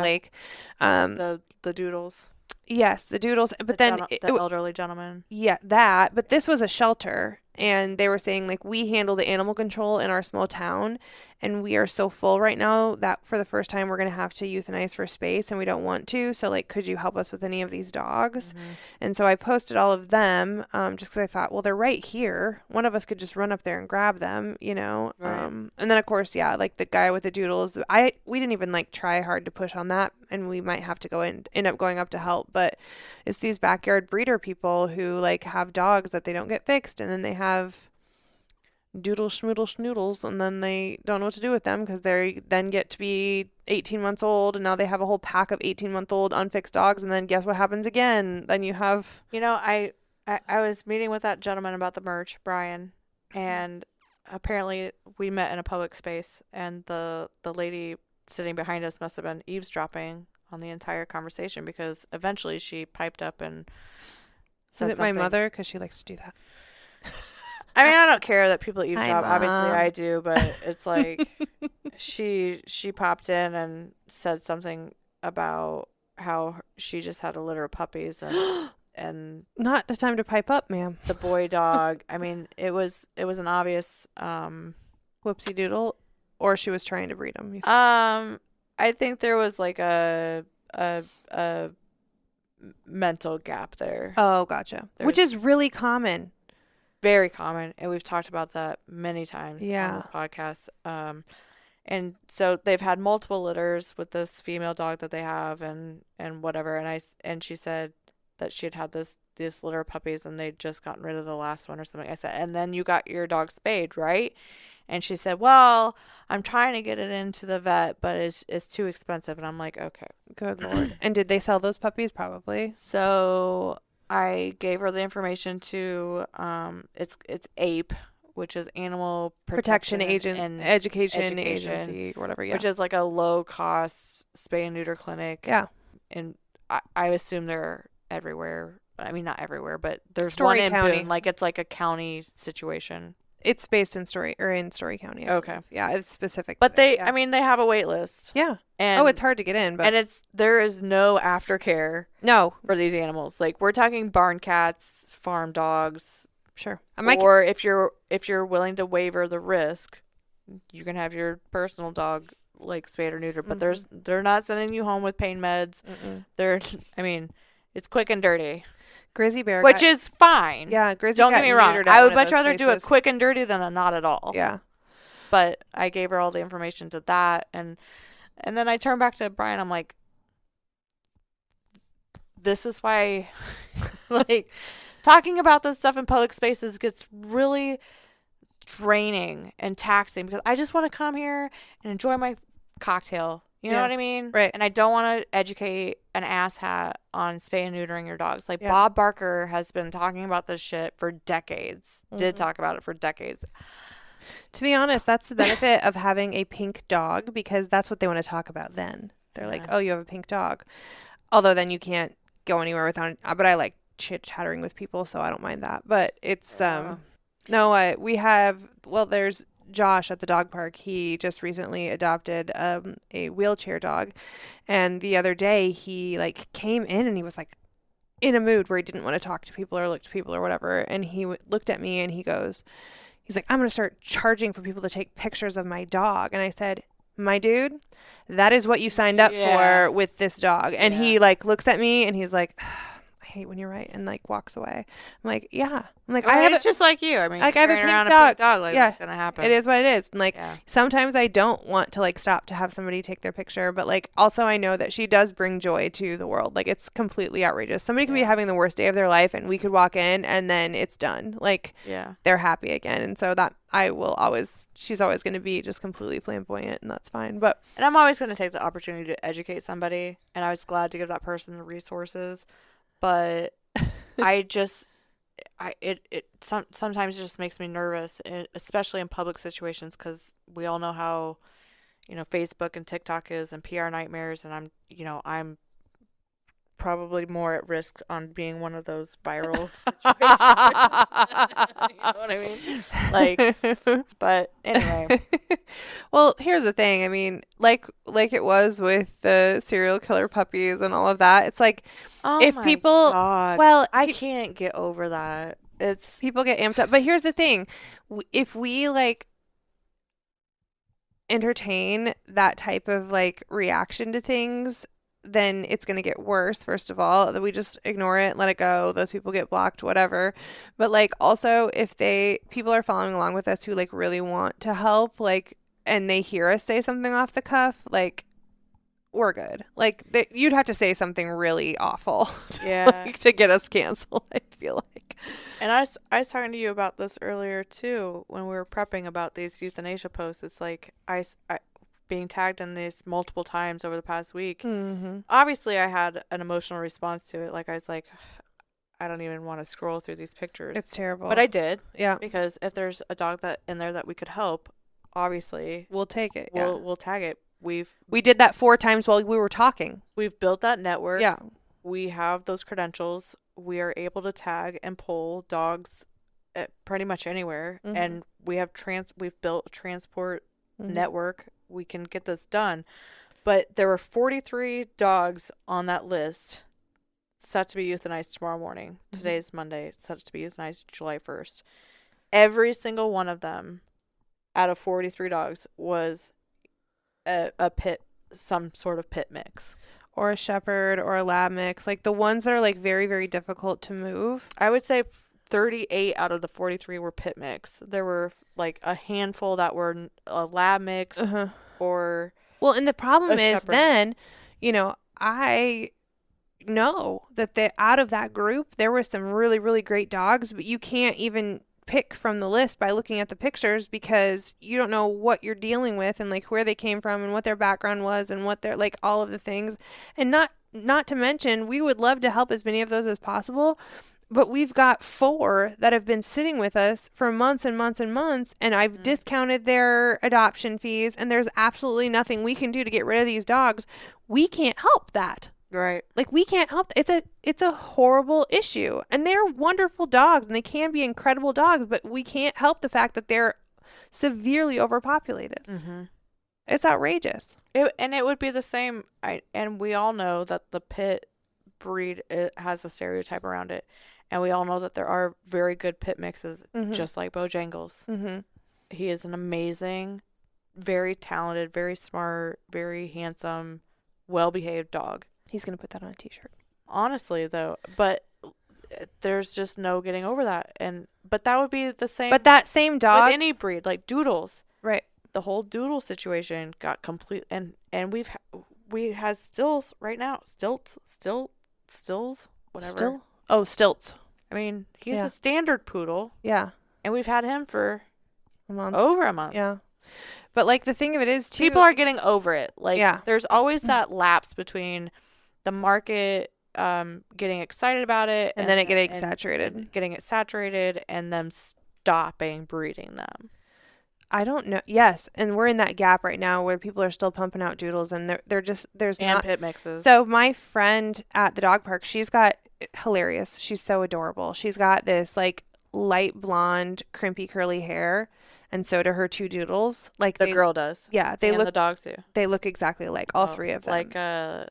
lake. The Doodles. Yes, the Doodles. But the elderly gentleman. Yeah, that. But this was a shelter, and they were saying like we handle the animal control in our small town, and we are so full right now that for the first time we're going to have to euthanize for space, and we don't want to. So like, could you help us with any of these dogs? And so I posted all of them just because I thought, well, they're right here. One of us could just run up there and grab them, Right. And then of course, like the guy with the Doodles, we didn't even like try hard to push on that, and we might have to end up going up to help. But it's these backyard breeder people who like have dogs that they don't get fixed, and then they have doodle schmoodle schnoodles, and then they don't know what to do with them because they then get to be 18 months old, and now they have a whole pack of 18-month-old unfixed dogs, and then guess what happens again? Then you have... I was meeting with that gentleman about the merch, Brian, and apparently we met in a public space, and the lady sitting behind us must have been eavesdropping on the entire conversation because eventually she piped up and Is said it my something. mother? Because she likes to do that. I mean, I don't care that people eavesdrop. Obviously, Mom. I do, but it's like she popped in and said something about how she just had a litter of puppies and Not the time to pipe up, ma'am. the boy dog. I mean, it was an obvious Whoopsie doodle. Or she was trying to breed them. I think there was like a mental gap there. Oh, gotcha. Which is really common. Very common, and we've talked about that many times on Yeah. this podcast. And so they've had multiple litters with this female dog that they have, and whatever. And she said that she had this litter of puppies, and they'd just gotten rid of the last one or something. I said, and then you got your dog spayed, right? And she said, well, I'm trying to get it into the vet, but it's too expensive. And I'm like, okay. Good Lord. And did they sell those puppies? Probably. So I gave her the information to it's APE, which is Animal Protection Agent and Education Agency or whatever. Yeah. which is like a low cost spay and neuter clinic. Yeah. And I assume they're everywhere. I mean, not everywhere, but there's Story one in County. Boone. Like it's like a county situation. It's based in Story County. I Okay. believe. Yeah, it's specific. But to they, it, yeah. I mean, they have a wait list. Yeah. And It's hard to get in, but and there is no aftercare no, for these animals. Like we're talking barn cats, farm dogs, sure. or if you're willing to waiver the risk, you can have your personal dog like spayed or neutered. But they're not sending you home with pain meds. I mean, it's quick and dirty, Grizzly Bear, which is fine. yeah, Grizzly. Don't got get me wrong. neutered at I would one of much those rather do it places. quick and dirty than a not at all. Yeah. But I gave her all the information to that, and then I turned back to Brian. I'm like, this is why, like, talking about this stuff in public spaces gets really draining and taxing because I just want to come here and enjoy my cocktail. You know Yeah. what I mean? Right. And I don't want to educate an asshat on spay and neutering your dogs. Like Yeah. Bob Barker has been talking about this shit for decades. Did talk about it for decades. To be honest, that's the benefit of having a pink dog because that's what they want to talk about then. They're like, oh, you have a pink dog. Although then you can't go anywhere without, but I like chit-chattering with people, so I don't mind that. But it's, there's Josh at the dog park. He just recently adopted a wheelchair dog. And the other day he like came in and he was like in a mood where he didn't want to talk to people or look to people or whatever. And he looked at me and he's like, I'm going to start charging for people to take pictures of my dog. And I said, my dude, that is what you signed up for with this dog. And he like looks at me and he's like, I hate when you're right, and like walks away. I'm like, yeah. I'm like, It's just like you. I mean, like I have a carrying around pink a pink dog. Like, Yeah. what's gonna happen? It is what it is. And like sometimes I don't want to like stop to have somebody take their picture, but like also I know that she does bring joy to the world. Like it's completely outrageous. Somebody could be having the worst day of their life and we could walk in and then it's done. Like they're happy again. And so that she's always going to be just completely flamboyant, and that's fine. But and I'm always going to take the opportunity to educate somebody, and I was glad to give that person the resources, but sometimes it just makes me nervous, especially in public situations, because we all know how, Facebook and TikTok is and PR nightmares, and I'm probably more at risk on being one of those viral situations. You know what I mean? Like, but anyway. Well, here's the thing. I mean, like it was with the serial killer puppies and all of that. It's like, if people, well, I can't get over that. It's people get amped up. But here's the thing. If we like entertain that type of like reaction to things, then it's going to get worse. First of all, that we just ignore it, let it go. Those people get blocked, whatever. But like also if people are following along with us who like really want to help, like, and they hear us say something off the cuff, like we're good. Like you'd have to say something really awful to get us canceled, I feel like. And I was talking to you about this earlier too when we were prepping about these euthanasia posts. It's like I being tagged in this multiple times over the past week. Obviously I had an emotional response to it. Like I was like, I don't even want to scroll through these pictures. It's terrible. But I did, yeah, because if there's a dog that in there that we could help, obviously we'll take it. we'll tag it. We did that 4 times while we were talking. We've built that network. Yeah. We have those credentials. We are able to tag and pull dogs at pretty much anywhere, Mhm. and we've built a transport network. We can get this done. But there were 43 dogs on that list set to be euthanized tomorrow morning. Today's Monday, set to be euthanized July 1st. Every single one of them out of 43 dogs was a pit, some sort of pit mix. Or a shepherd or a lab mix. Like the ones that are like very, very difficult to move. I would say 38 out of the 43 were pit mix. There were like a handful that were a lab mix or... Well, and the problem is shepherd. then, I know that out of that group, there were some really, really great dogs, but you can't even pick from the list by looking at the pictures because you don't know what you're dealing with and like where they came from and what their background was and what they're like, all of the things. And not to mention, we would love to help as many of those as possible, but we've got 4 that have been sitting with us for months and months and months, and I've discounted their adoption fees, and there's absolutely nothing we can do to get rid of these dogs. We can't help that. Right. Like we can't help. It's a horrible issue, and they're wonderful dogs, and they can be incredible dogs, but we can't help the fact that they're severely overpopulated. It's outrageous. It would be the same. And we all know that the pit breed, it has a stereotype around it, and we all know that there are very good pit mixes, just like Bojangles. He is an amazing, very talented, very smart, very handsome, well-behaved dog. He's gonna put that on a t-shirt. Honestly, though, but there's just no getting over that. But that would be the same. But that same dog with any breed, like Doodles. Right. The whole Doodle situation got complete, and we had stills right now. Stills, whatever. Stilts. I mean, he's a standard poodle. Yeah. And we've had him for over a month. Yeah. But like the thing of it is too, people are getting over it. Like there's always that lapse between the market getting excited about it and then it getting saturated and them stopping breeding them. I don't know. Yes, and we're in that gap right now where people are still pumping out doodles, and they're just there's and not pit mixes. So my friend at the dog park, she's got hilarious. She's so adorable. She's got this like light blonde, crimpy, curly hair, and so do her 2 doodles. Like the girl does. Yeah, the dogs do. They look exactly alike, all 3 of them. Like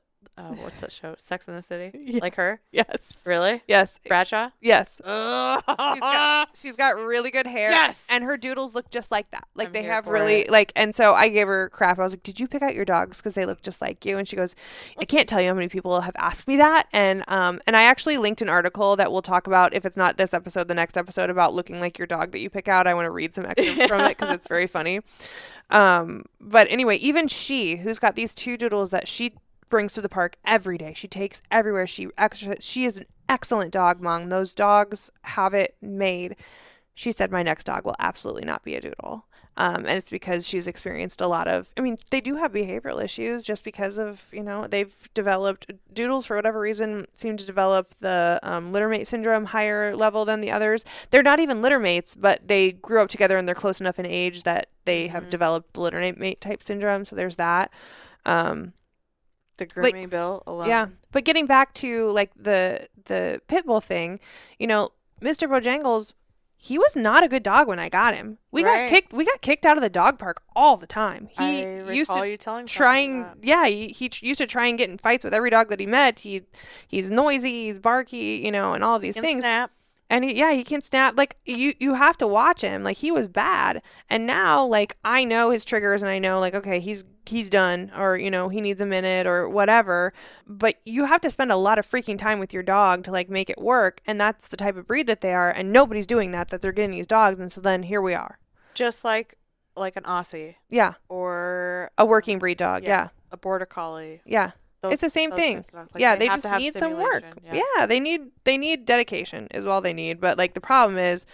what's that show? Sex in the City? Yeah. Like her? Yes. Really? Yes. Bradshaw? Yes. She's got really good hair. Yes. And her doodles look just like that. Like they have really like, and so I gave her crap. I was like, did you pick out your dogs? Because they look just like you. And she goes, I can't tell you how many people have asked me that. And I actually linked an article that we'll talk about, if it's not this episode, the next episode, about looking like your dog that you pick out. I want to read some excerpts from it because it's very funny. But anyway, even she, who's got these 2 doodles that she brings to the park every day. She takes everywhere. She is an excellent dog mom. Those dogs have it made. She said my next dog will absolutely not be a doodle. And it's because she's experienced a lot of, they do have behavioral issues just because of, they've developed, doodles for whatever reason seem to develop the littermate syndrome higher level than the others. They're not even littermates, but they grew up together and they're close enough in age that they have developed the littermate type syndrome. So there's that. The grooming bill alone. Yeah. But getting back to like the pit bull thing, Mr. Bojangles, he was not a good dog when I got him. We got kicked out of the dog park all the time. He used to you telling he used to try and get in fights with every dog that he met. He's noisy, he's barky, and all these things. Snap. And he can snap. Like you have to watch him. Like he was bad. And now like I know his triggers and I know like, okay, he's done, or he needs a minute or whatever. But you have to spend a lot of freaking time with your dog to like make it work. And that's the type of breed that they are. And nobody's doing that they're getting these dogs. And so then here we are. Just like an Aussie. Yeah. Or a working breed dog. Yeah. A border collie. Yeah. It's the same thing. Like they just need some work. Yeah. They need dedication is all they need. But like the problem is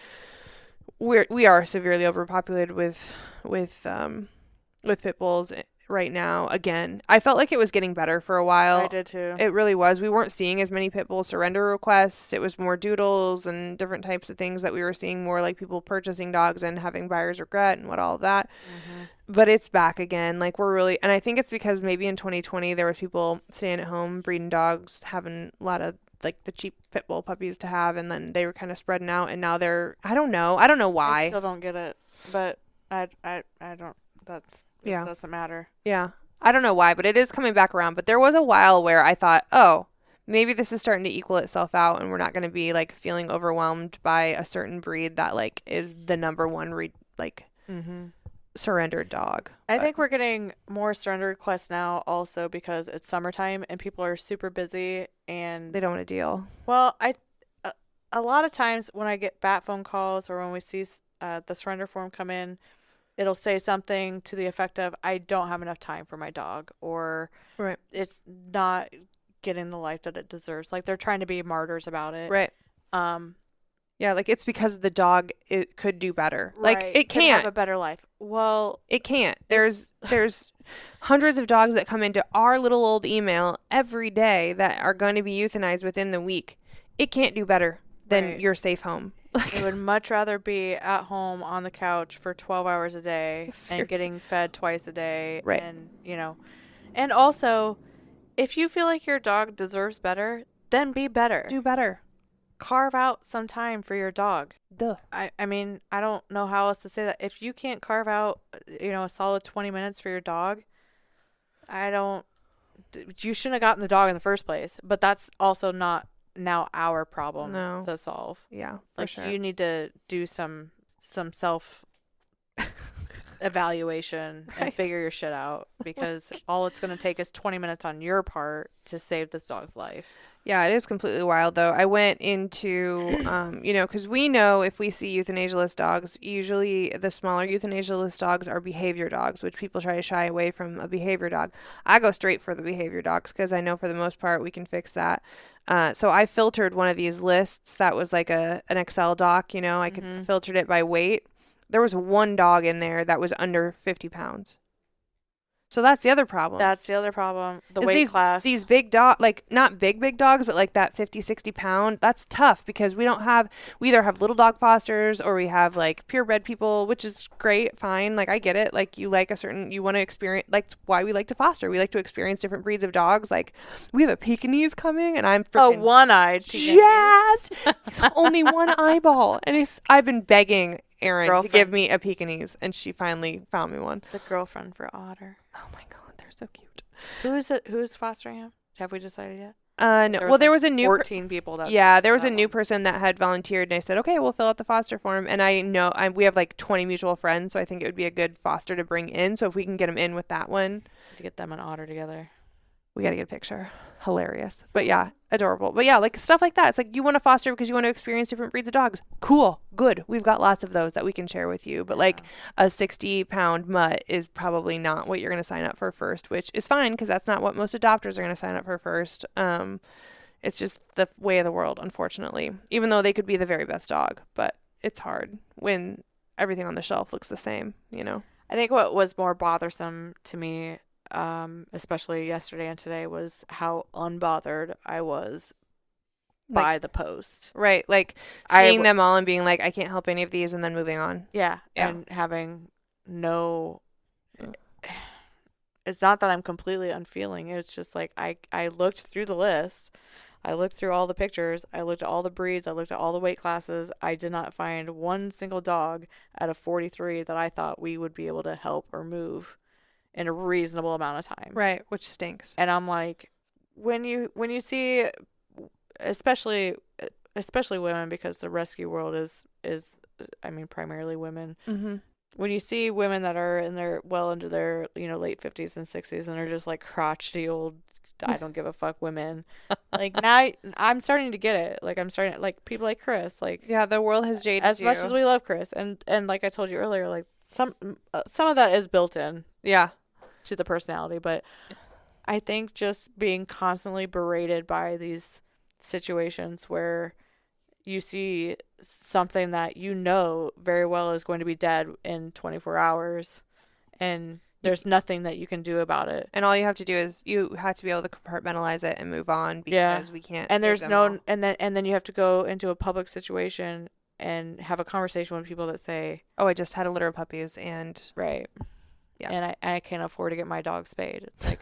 we are severely overpopulated with pit bulls right now again. I felt like it was getting better for a while. I did too. It really was. We weren't seeing as many pit bull surrender requests. It was more doodles and different types of things that we were seeing, more like people purchasing dogs and having buyer's regret and what all of that. Mm-hmm. But it's back again. Like we're really, and I think it's because maybe in 2020 there was people staying at home, breeding dogs, having a lot of like the cheap pit bull puppies to have, and then they were kind of spreading out, and now they're, I don't know why. I still don't get it, but I don't. Yeah. It doesn't matter. Yeah. I don't know why, but it is coming back around. But there was a while where I thought, oh, maybe this is starting to equal itself out and we're not going to be like feeling overwhelmed by a certain breed that like is the number one Mm-hmm. surrendered dog. I think we're getting more surrender requests now also because it's summertime and people are super busy and They don't want to deal. well, a lot of times when I get bat phone calls or when we see the surrender form come in, it'll say something to the effect of I don't have enough time for my dog, or Right. it's not getting the life that it deserves. Like they're trying to be martyrs about it. Right. Yeah, like it's because the dog it could do better. Like Right. it Could have can't. a better life. Well, It can't. There's hundreds of dogs that come into our little old email every day that are going to be euthanized within the week. It can't do better than Right. your safe home. I would much rather be at home on the couch for 12 hours a day Seriously. and getting fed twice a day. Right. And, and also, if you feel like your dog deserves better, then be better. Do better. Carve out some time for your dog. Duh. I mean, I don't know how else to say that. If you can't carve out, a solid 20 minutes for your dog, you shouldn't have gotten the dog in the first place. But that's also not now our problem to solve. Yeah, for Like sure. you need to do some self evaluation and Right. figure your shit out because all it's going to take is 20 minutes on your part to save this dog's life. Yeah, it is completely wild, though. I went into, because we know if we see euthanasia list dogs, usually the smaller euthanasia list dogs are behavior dogs, which people try to shy away from a behavior dog. I go straight for the behavior dogs because I know for the most part we can fix that. So I filtered one of these lists that was like an Excel doc, I could filtered it by weight. There was one dog in there that was under 50 pounds. So that's the other problem. That's the other problem. The Is weight class. These big dog, like not big dogs, but like that 50, 60 pound, that's tough because we either have little dog fosters or we have like purebred people, which is great, fine. Like I get it. Like you want to experience, like why we like to foster. We like to experience different breeds of dogs. Like we have a Pekingese coming and I'm freaking one-eyed jazzed. It's only one eyeball. And I've been begging Erin to give me a Pekingese and she finally found me one. The girlfriend for Otter. Oh my God, they're so cute. Who's fostering him? Have we decided yet? No. Well, there was a new 14 people. There was a new person that had volunteered, and I said, okay, we'll fill out the foster form. And I know we have like 20 mutual friends, so I think it would be a good foster to bring in. So if we can get them in with that one, to get them and Otter together. we got to get a picture. Hilarious. But yeah, adorable. But yeah, like stuff like that. It's like you want to foster because you want to experience different breeds of dogs. Cool. Good. We've got lots of those that we can share with you. But like a 60-pound mutt is probably not what you're going to sign up for first, which is fine because that's not what most adopters are going to sign up for first. It's just the way of the world, unfortunately, even though they could be the very best dog. But it's hard when everything on the shelf looks the same, I think what was more bothersome to me, especially yesterday and today, was how unbothered I was by the post. Right. Like seeing them all and being like, I can't help any of these and then moving on. Yeah. And having it's not that I'm completely unfeeling. It's just like I looked through the list. I looked through all the pictures. I looked at all the breeds. I looked at all the weight classes. I did not find one single dog out of 43 that I thought we would be able to help or move in a reasonable amount of time. Right, which stinks. And I'm like, when you see, especially women, because the rescue world is primarily women. Mm-hmm. When you see women that are into their late 50s and 60s and are just like crotchety old I don't give a fuck women, like now I'm starting to get it. Like I'm starting like people like Chris, like yeah, the world has jaded as you. much as we love Chris, and like I told you earlier, like some of that is built in to the personality, but I think just being constantly berated by these situations where you see something that very well is going to be dead in 24 hours and there's nothing that you can do about it. And all you have to do is you have to be able to compartmentalize it and move on because we can't. And save there's them no, all. and then you have to go into a public situation and have a conversation with people that say, Oh, I just had a litter of puppies, and right. Yeah. And I can't afford to get my dog spayed. It's like,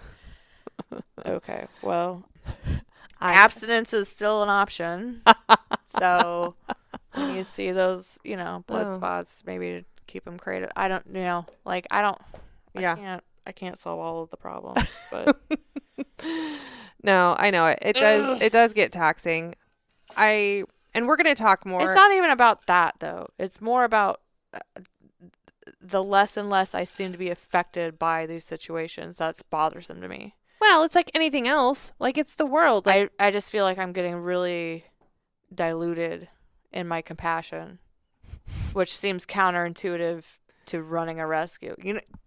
okay, well, abstinence is still an option. So when you see those, blood Oh. spots, maybe keep them crated. I don't, I Yeah. I can't solve all of the problems, but No, I know it. It does. It does get taxing. And we're gonna talk more. it's not even about that though. It's more about the less and less I seem to be affected by these situations. That's bothersome to me. Well, it's like anything else. Like, it's the world. Like, I just feel like I'm getting really diluted in my compassion, which seems counterintuitive to running a rescue.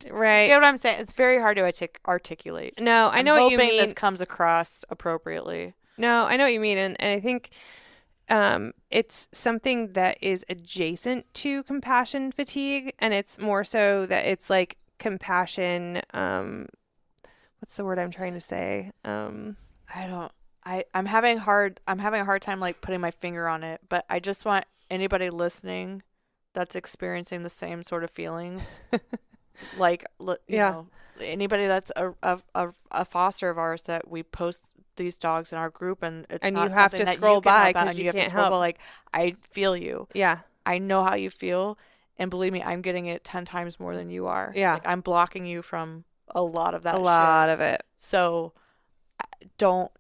right? You get what I'm saying? It's very hard to articulate. No, I know I'm what you hoping mean. this comes across appropriately. No, I know what you mean, and I think it's something that is adjacent to compassion fatigue, and it's more so that it's like compassion. What's the word I'm trying to say? I'm having a hard time like putting my finger on it, but I just want anybody listening that's experiencing the same sort of feelings, like you know, anybody that's a foster of ours that we post these dogs in our group, and it's And not you have something to that scroll you can by help out, 'cause and you have to can't scroll by, help. like, I feel you. Yeah, I know how you feel, and believe me, I'm getting it 10 times more than you are. Yeah. Like, I'm blocking you from a lot of that a shit. lot of it. So don't,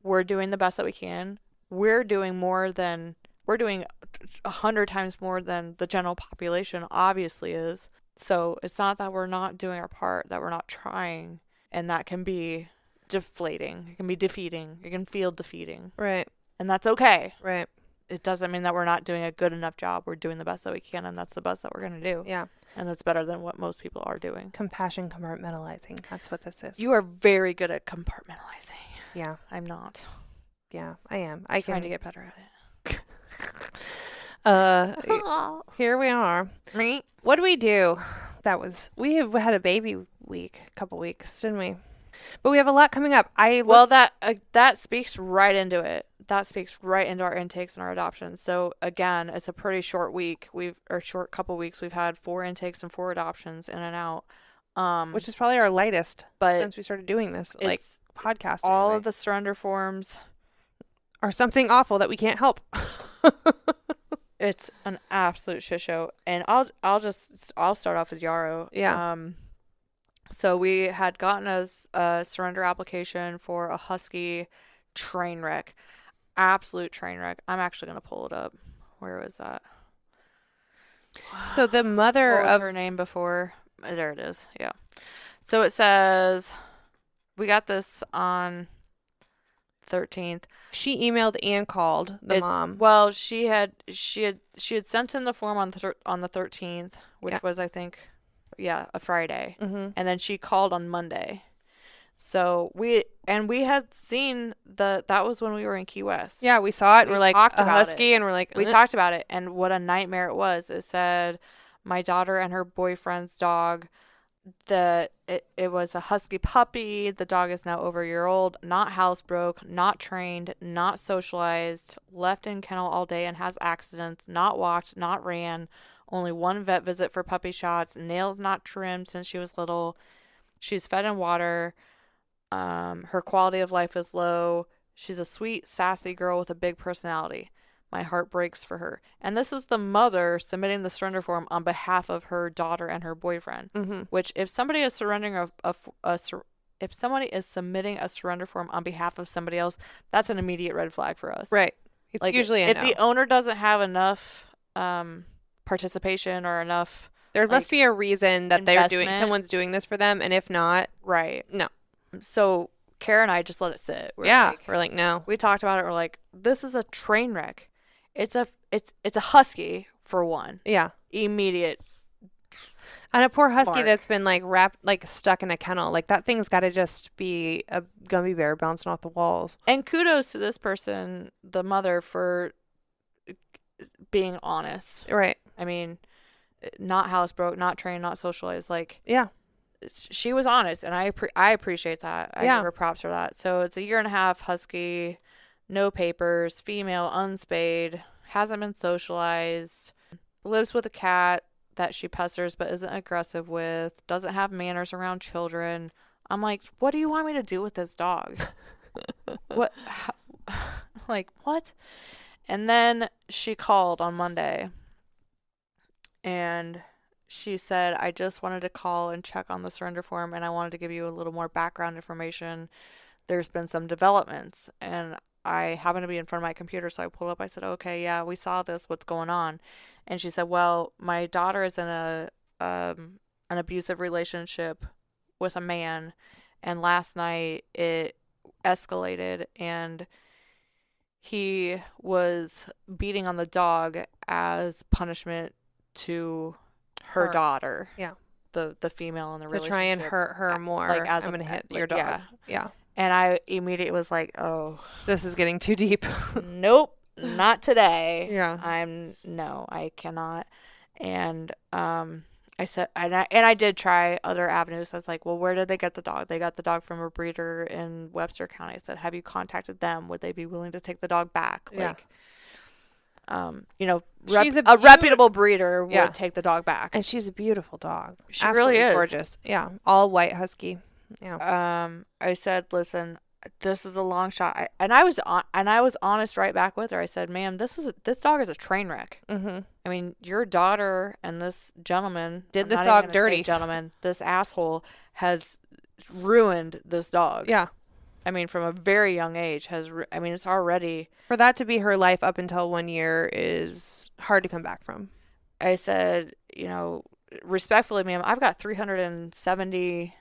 we're doing the best that we can. We're doing 100 times more than the general population obviously is. So it's not that we're not doing our part, that we're not trying, and that can be deflating. It can be defeating. It can feel defeating. Right, And that's okay. right. It doesn't mean that we're not doing a good enough job. We're doing the best that we can, and that's the best that we're going to do. Yeah. And that's better than what most people are doing. Compassion compartmentalizing. That's what this is. You are very good at compartmentalizing. Yeah, I'm not. yeah, I am. I'm trying to get better at Here we are. it. What do we do? We have had a baby week, a couple weeks, didn't we? But we have a lot coming up. Well, that speaks right into it. That speaks right into our intakes and our adoptions. So again, it's a pretty short week. Short couple weeks. We've had 4 intakes and 4 adoptions in and out. which is probably our lightest but since we started doing this, like it's podcast. all anyway. of the surrender forms. Are something awful that we can't help. It's an absolute shit show. And I'll start off with Yarrow. Yeah. So we had gotten a surrender application for a husky train wreck. Absolute train wreck. I'm actually going to pull it up. Where was that? So the mother What was of her name before? There it is. Yeah. So it says we got this on 13th. she emailed and called the mom. Well, she had sent in the form on the 13th, which Yeah. was, I think, a Friday. Mm-hmm. And then she called on Monday. So we had seen that was when we were in Key West. Yeah, we saw it and We we're like talked a about husky it. and we're like We talked about it, and what a nightmare it was. It said my daughter and her boyfriend's dog, it was a husky puppy. The dog is now over a year old, not housebroke, not trained, not socialized, left in kennel all day and has accidents, not walked, not ran, only 1 vet visit for puppy shots, nails not trimmed since she was little. She's fed in water. Her quality of life is low. She's a sweet, sassy girl with a big personality. My heart breaks for her. And this is the mother submitting the surrender form on behalf of her daughter and her boyfriend. Mm-hmm. Which, if somebody is surrendering if somebody is submitting a surrender form on behalf of somebody else, that's an immediate red flag for us. Right. It's Like, usually if a no. the owner doesn't have enough participation or enough, There must like, be a reason that investment. someone's doing this for them, and if not, right? no. So Kara and I just let it sit. We're like no. We talked about it. We're like, this is a train wreck. It's a husky for one. Yeah. Immediate. And a poor husky Mark. that's been stuck in a kennel. Like, that thing's got to just be a gummy bear bouncing off the walls. And kudos to this person, the mother, for being honest. Right. I mean, not housebroke, not trained, not socialized. Like, Yeah. she was honest, and I appreciate that. I Yeah. give her props for that. So it's a 1.5 year husky, no papers, female, unspayed, hasn't been socialized, lives with a cat that she pesters but isn't aggressive with, doesn't have manners around children. I'm like, what do you want me to do with this dog? What? Like, what? And then she called on Monday and she said, I just wanted to call and check on the surrender form, and I wanted to give you a little more background information. There's been some developments, and I happened to be in front of my computer, so I pulled up. I said, okay, yeah, we saw this. What's going on? And she said, well, my daughter is in an abusive relationship with a man, and last night it escalated, and he was beating on the dog as punishment to her daughter. Yeah. The female in the To relationship. try and hurt her more. Like, as I'm a going to hit like, your dog. yeah. Yeah. And I immediately was like, oh, This is getting too deep. nope, not today. Yeah. No, I cannot. And I said, and I did try other avenues. I was like, well, where did they get the dog? They got the dog from a breeder in Webster County. I said, have you contacted them? Would they be willing to take the dog back? Yeah. Like, you know, She's a reputable breeder would take the dog back. And she's a beautiful dog. She Absolutely really is. gorgeous. Yeah. All white husky. Yeah. I said, listen, this is a long shot. I was honest right back with her. I said, ma'am, this dog is a train wreck. Mm-hmm. I mean, your daughter and this gentleman Did I'm this not dog even gonna say dirty. gentleman, this asshole has ruined this dog. Yeah. I mean, from a very young age I mean, it's already. For that to be her life up until 1 year is hard to come back from. I said, you know, respectfully, ma'am, I've got 370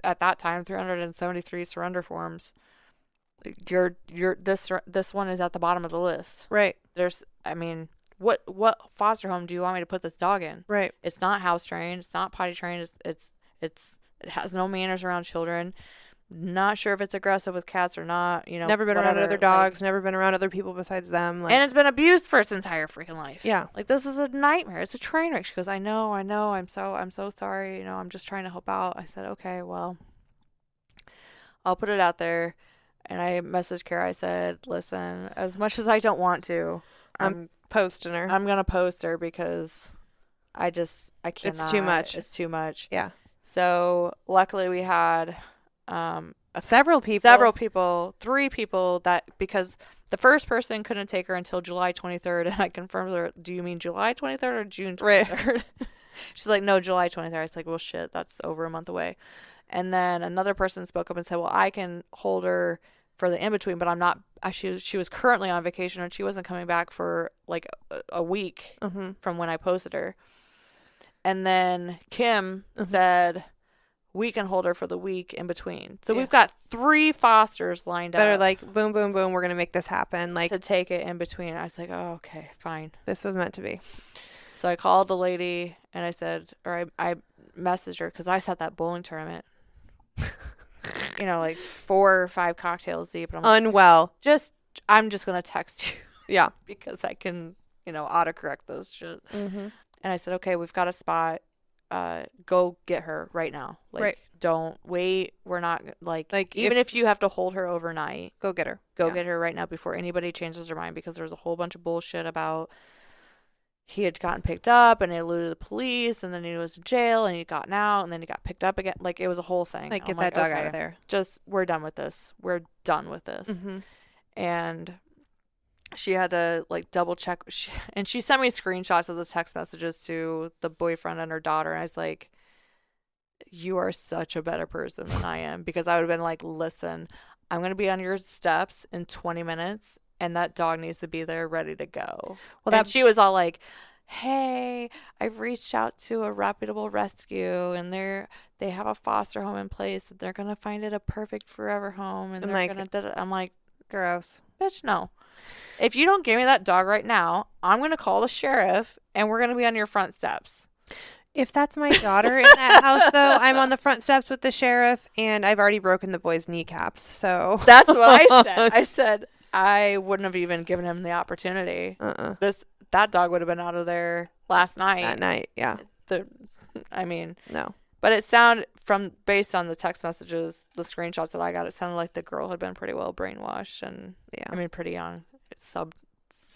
at that time, 373 surrender forms. This one is at the bottom of the list. Right. I mean, what foster home do you want me to put this dog in? Right. It's not house trained. It's not potty trained. It has no manners around children. Not sure if it's aggressive with cats or not. You know, Never been around whatever. other dogs. Never been around other people besides them. Like, And it's been abused for its entire freaking life. yeah. Like, this is a nightmare. It's a train wreck. She goes, I know. I'm so sorry. You know, I'm just trying to help out. I said, okay, well, I'll put it out there. And I messaged Kara. I said, listen, as much as I don't want to, I'm posting her. I'm going to post her because I cannot. It's too much. It's too much. Yeah. So luckily we had Several people. 3 people that, because the first person couldn't take her until July 23rd. And I confirmed with her, do you mean July 23rd or June 23rd? Right. She's like, no, July 23rd. I was like, well, shit, that's over a month away. And then another person spoke up and said, well, I can hold her for the in-between, but I'm not. She was currently on vacation and she wasn't coming back for like a week from when I posted her. And then Kim said, we can hold her for the week in between. So we've got 3 fosters lined up. That are like, boom, boom, boom, we're going to make this happen. Like, to take it in between. I was like, oh, okay, fine. this was meant to be. So I called the lady and I said, or I messaged her because I was at that bowling tournament. You know, like 4 or 5 cocktails deep. And I'm like, Unwell. I'm just going to text you. Yeah. Because I can, you know, autocorrect those shit. Mm-hmm. And I said, okay, we've got a spot. Go get her right now. Like, right. Don't wait. We're not like even if you have to hold her overnight, go get her. Go get her right now before anybody changes their mind, because there's a whole bunch of bullshit about he had gotten picked up and he eluded the police and then he was in jail and he'd gotten out and then he got picked up again. Like, it was a whole thing. Like, get I'm that dog okay, out of there. Just, we're done with this. We're done with this. Mm-hmm. And she had to like double check. And she sent me screenshots of the text messages to the boyfriend and her daughter. And I was like, you are such a better person than I am, because I would have been like, listen, I'm going to be on your steps in 20 minutes and that dog needs to be there ready to go. Well, and she was all like, hey, I've reached out to a reputable rescue and they have a foster home in place and they're going to find it a perfect forever home. And they're like, going to, I'm like, gross. Bitch, no. If you don't give me that dog right now, I'm going to call the sheriff and we're going to be on your front steps. If that's my daughter in that house, though, I'm on the front steps with the sheriff, and I've already broken the boy's kneecaps. So that's what I said. I said I wouldn't have even given him the opportunity. That dog would have been out of there last night. That night, yeah. I mean, no. But it sounded based on the text messages, the screenshots that I got, it sounded like the girl had been pretty well brainwashed and Yeah. I mean pretty young. It's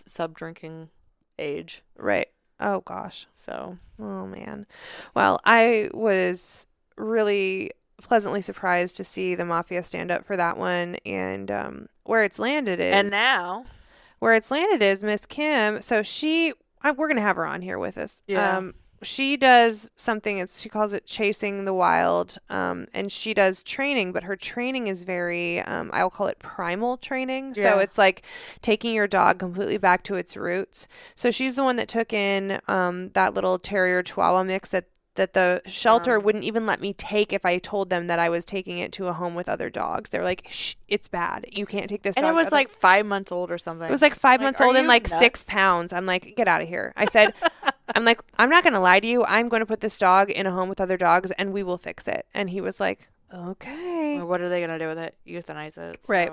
sub drinking age. Right. Oh gosh. So, Oh man. Well, I was really pleasantly surprised to see the Mafia stand up for that one, and where it's landed is and now, Miss Kim. So we're gonna have her on here with us. Yeah. She does something. She calls it Chasing the Wild, and she does training, but her training is very, I'll call it primal training. Yeah. So it's like taking your dog completely back to its roots. So she's the one that took in that little terrier chihuahua mix that the shelter wouldn't even let me take if I told them that I was taking it to a home with other dogs. They're like, shh, it's bad. You can't take this dog. And it was like 5 months old or something. It was like 5 months old are and you like nuts? 6 pounds. I'm like, get out of here. I said, I'm like, I'm not going to lie to you. I'm going to put this dog in a home with other dogs and we will fix it. And he was like, okay. Well, what are they going to do with it? Euthanize it. Right.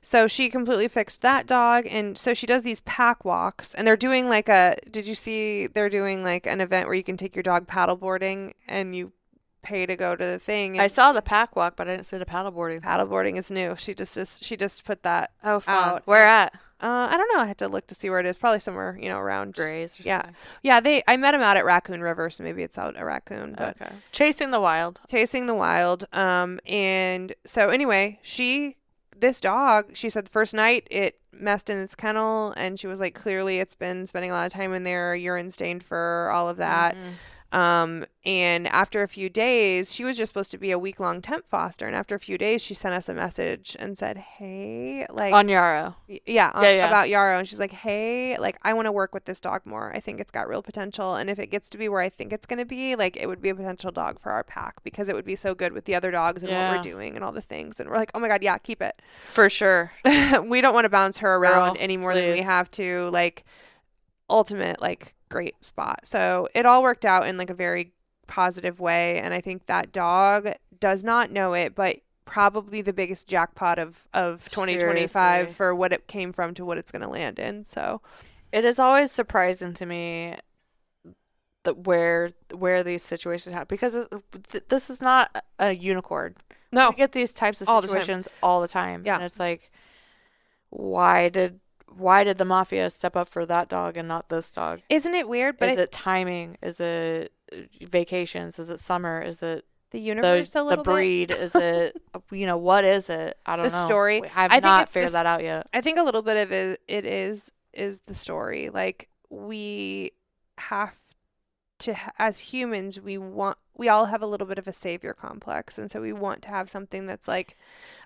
So she completely fixed that dog. And so she does these pack walks, and they're doing like did you see they're doing like an event where you can take your dog paddleboarding and you pay to go to the thing. I saw the pack walk, but I didn't see the paddleboarding. Paddleboarding is new. She just put that fun. out. Where at? I don't know. I had to look to see where it is. Probably somewhere, around Grays or yeah. something. Yeah, I met him out at Raccoon River, so maybe it's out at Raccoon. But Okay. Chasing the Wild. Chasing the Wild. And so anyway, this dog, she said the first night it messed in its kennel, and she was like, clearly it's been spending a lot of time in there, urine stained fur, all of that. Mm-hmm. And after a few days, she was just supposed to be a week-long temp foster, and after a few days, she sent us a message and said, "Hey, like On Yarrow. yeah, Yeah. about Yarrow," and she's like, "Hey, like I want to work with this dog more. I think it's got real potential, and if it gets to be where I think it's going to be, like it would be a potential dog for our pack because it would be so good with the other dogs and what we're doing and all the things." And we're like, "Oh my God, yeah, keep it." For sure. We don't want to bounce her around No, any more than we please. have to. Like, ultimate, like, great spot. So it all worked out in like a very positive way, and I think that dog does not know it, but probably the biggest jackpot of 2025 Seriously. for what it came from to what it's going to land in. So It is always surprising to me that where these situations happen, because this is not a unicorn. no, We get these types of All the time. situations all the time. Yeah. And it's like, why did the Mafia step up for that dog and not this dog? isn't it weird? But Is it timing? Is it vacations? Is it summer? Is it the universe a the little bit? breed? Is it, what is it? I don't The know. story. I've I think not it's figured this- that out yet. I think a little bit of it is the story. Like we have to, as humans, we all have a little bit of a savior complex, and so we want to have something that's like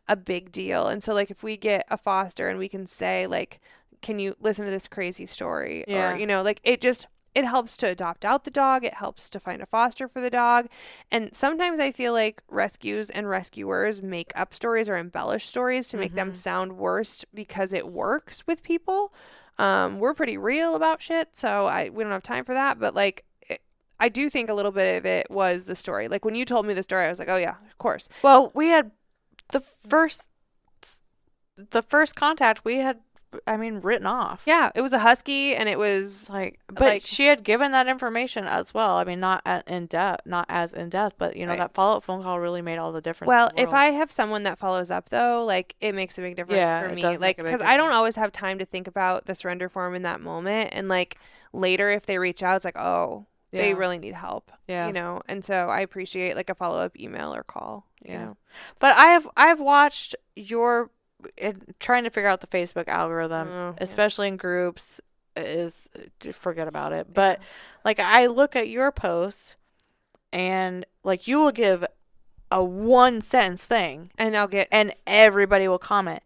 a big deal. And so like if we get a foster and we can say like, can you listen to this crazy story? Yeah. Or like it helps to adopt out the dog. It helps to find a foster for the dog. And sometimes I feel like rescues and rescuers make up stories or embellish stories to make them sound worse because it works with people. We're pretty real about shit, so we don't have time for that. But like, I do think a little bit of it was the story. Like when you told me the story, I was like, oh yeah, of course. Well, we had the first contact we had, written off. Yeah, it was a husky, and it was But she had given that information as well. not as in depth, but Right. that follow-up phone call really made all the difference. well, in the if world. I have someone that follows up though, like it makes a big difference Yeah, for it me. does Like make a big because I don't difference. always have time to think about the surrender form in that moment, and like later if they reach out, it's like, oh, they Yeah. really need help. Yeah. And so I appreciate like a follow-up email or call. You Yeah. know. But I've watched trying to figure out the Facebook algorithm, Oh, yeah. especially in groups, is forget about it. But like I look at your posts, and like you will give a 1 sentence thing, And I'll get and everybody will comment.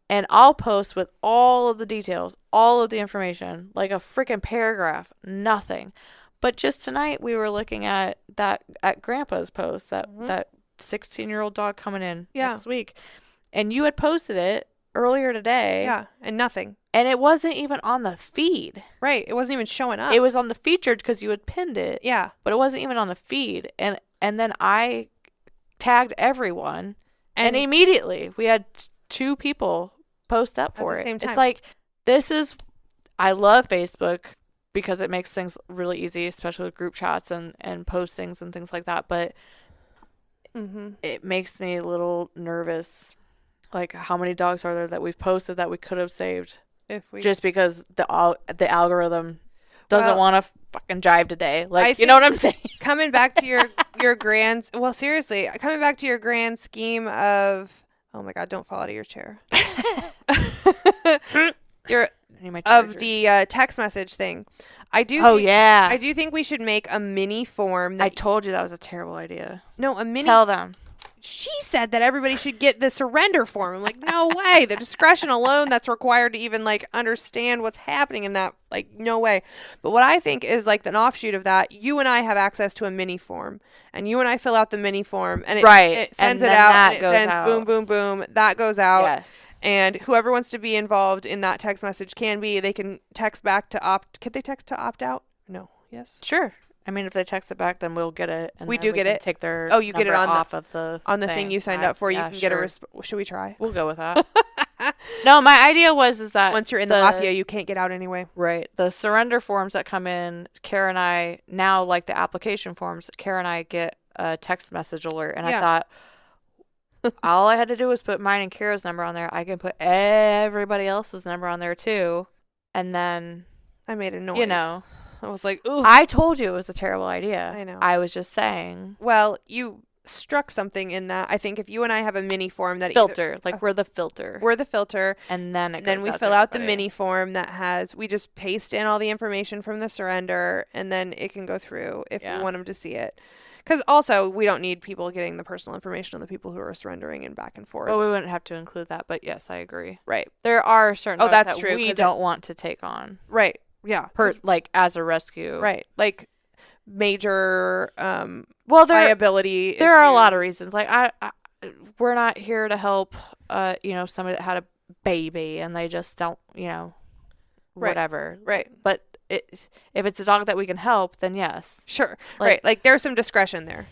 And I'll post with all of the details, all of the information, like a freaking paragraph, nothing. But just tonight we were looking at Grandpa's post, that 16-year-old dog coming in next week. And you had posted it earlier today. yeah, and nothing. And it wasn't even on the feed. Right. It wasn't even showing up. It was on the featured because you had pinned it. yeah. But it wasn't even on the feed. And then I tagged everyone. And immediately we had 2 people post up for the it. same time. It's like, I love Facebook because it makes things really easy, especially with group chats and postings and things like that. But Mm-hmm. it makes me a little nervous. Like, how many dogs are there that we've posted that we could have saved If we just because the algorithm doesn't Well, want to fucking jive today? Like, I you know what think I'm saying? coming back to your grand well, seriously, coming back to your grand scheme of oh my God, don't fall out of your chair. your I need my of charger. the text message thing. I do. Oh think, yeah, I do think we should make a mini form. That I told you that was a terrible idea. no, a mini. Tell them. She said that everybody should get the surrender form. I'm like, no way. The discretion alone that's required to even like understand what's happening in that, like, no way. But what I think is like an offshoot of that, you and I have access to a mini form, and you and I fill out the mini form, and it sends And it then out, that and it goes sends out. boom, boom, boom. That goes out, Yes. and whoever wants to be involved in that text message can be. They can text back to opt. Could they text to opt out? No. Yes. Sure. I mean, if they text it back, then we'll get it. And We then do get can it? Take their Oh, you get it number on off of the thing you signed up for. You Yeah, can get a. sure. Should we try? We'll go with that. No, my idea is that Once you're in the mafia, you can't get out anyway. right, the surrender forms that come in, Kara and I now, like the application forms, Kara and I get a text message alert, and Yeah. I thought all I had to do was put mine and Kara's number on there. I can put everybody else's number on there too, and then I made a noise. you know, I was like, ooh. I told you it was a terrible idea. I know. I was just saying. Well, you struck something in that. I think if you and I have a mini form that Filter, like we're the filter, we're the filter, and then it then goes we out fill to out the everybody. mini form that has, we just paste in all the information from the surrender, and then it can go through if Yeah. we want them to see it. Because also, we don't need people getting the personal information on the people who are surrendering and back and forth. Well, we wouldn't have to include that, but yes, I agree. Right. There are certain dogs that's that true, we 'cause don't want to take on, Right. Yeah. like as a rescue. Right. Like major Well, liability there are a lot of issues. reasons. Like we're not here to help. Somebody that had a baby and they just don't. Right. Whatever. Right. But if it's a dog that we can help, then yes. Sure. Like- right. Like there's some discretion there.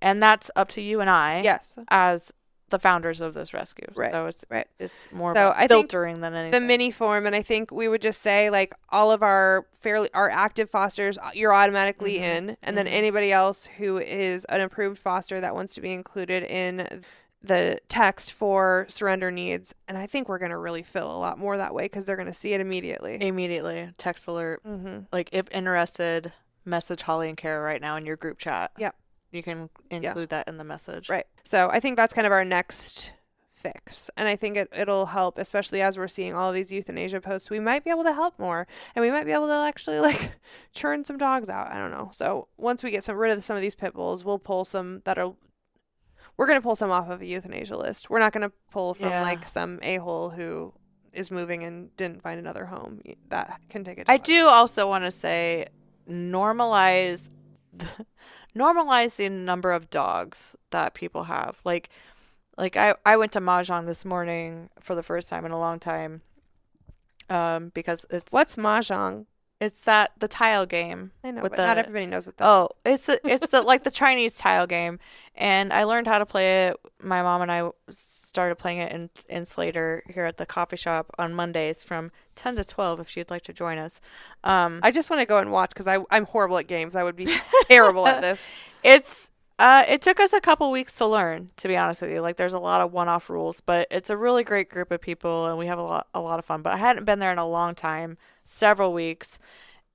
And that's up to you and I. Yes. As the founders of this rescue. Right. So it's Right. It's more So about I think filtering than anything. The mini form, and I think we would just say like all of our active fosters, you're automatically Mhm. in, and then Mhm. anybody else who is an approved foster that wants to be included in the text for surrender needs. And I think we're going to really fill a lot more that way because they're going to see it immediately. Immediately text alert. Mm-hmm. Like, if interested, message Holly and Kara right now in your group chat. Yep. You can include that in the message. Right. So I think that's kind of our next fix. And I think it'll help, especially as we're seeing all of these euthanasia posts. We might be able to help more, and we might be able to actually like churn some dogs out. I don't know. So once we get rid of some of these pit bulls, we'll pull some we're going to pull some off of a euthanasia list. We're not going to pull from like some a-hole who is moving and didn't find another home. That can take a dog. I do also want to say normalize the number of dogs that people have. Like I went to Mahjong this morning for the first time in a long time. Because What's Mahjong? it's the tile game. I know, with but not everybody knows what that is. It's the like the Chinese tile game, and I learned how to play it. My mom and I started playing it in Slater here at the coffee shop on Mondays from 10 to 12 if you'd like to join us. I just want to go and watch because I'm horrible at games. I would be terrible at this. It took us a couple weeks to learn, to be honest with you. Like, there's a lot of one-off rules, but it's a really great group of people, and we have a lot of fun. But I hadn't been there in a long time, several weeks,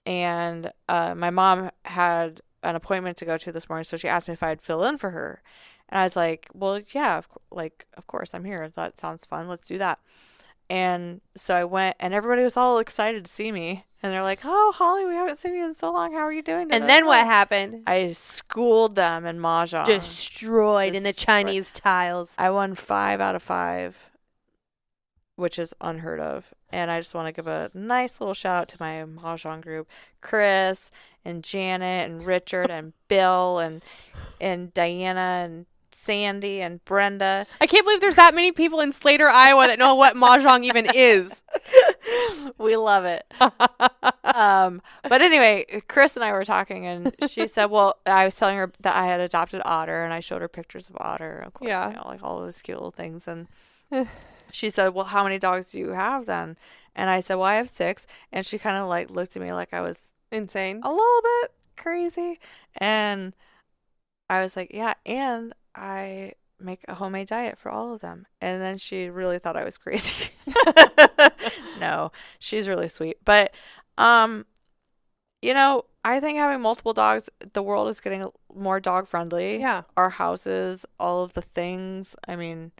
and my mom had an appointment to go to this morning, so she asked me if I'd fill in for her, and I was like, "Well, yeah, of course I'm here. That sounds fun. Let's do that." And so I went, and everybody was all excited to see me. And they're like, "Oh, Holly, we haven't seen you in so long. How are you doing today?" And then what happened? I schooled them in Mahjong. Destroyed in the Chinese tiles. I won 5 out of 5, which is unheard of. And I just want to give a nice little shout out to my Mahjong group, Chris and Janet and Richard and Bill and Diana and Sandy and Brenda. I can't believe there's that many people in Slater, Iowa that know what Mahjong even is. We love it. But anyway, Chris and I were talking, and she said, well, I was telling her that I had adopted Otter, and I showed her pictures of Otter, of course, Yeah. like all those cute little things. And she said, well, how many dogs do you have then? And I said, well, I have 6. And she kind of like looked at me like I was Insane. a little bit crazy. And I was like, yeah, and I make a homemade diet for all of them. And then she really thought I was crazy. No, she's really sweet. But, um, I think having multiple dogs, the world is getting more dog friendly. Yeah. Our houses, all of the things. I mean,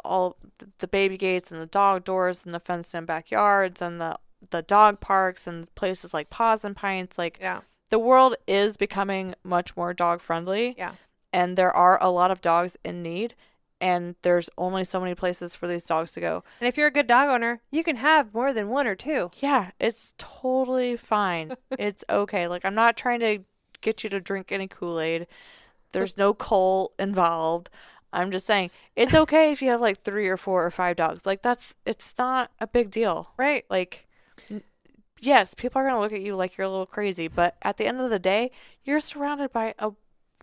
all the baby gates and the dog doors and the fenced in backyards and the dog parks and places like Paws and Pints. Like, Yeah. the world is becoming much more dog friendly. Yeah. And there are a lot of dogs in need. And there's only so many places for these dogs to go. And if you're a good dog owner, you can have more than one or two. Yeah, it's totally fine. It's okay. Like, I'm not trying to get you to drink any Kool-Aid. There's no cult involved. I'm just saying it's okay if you have like 3 or 4 or 5 dogs. Like, it's not a big deal. Right. Like, yes, people are going to look at you like you're a little crazy, but at the end of the day, you're surrounded by a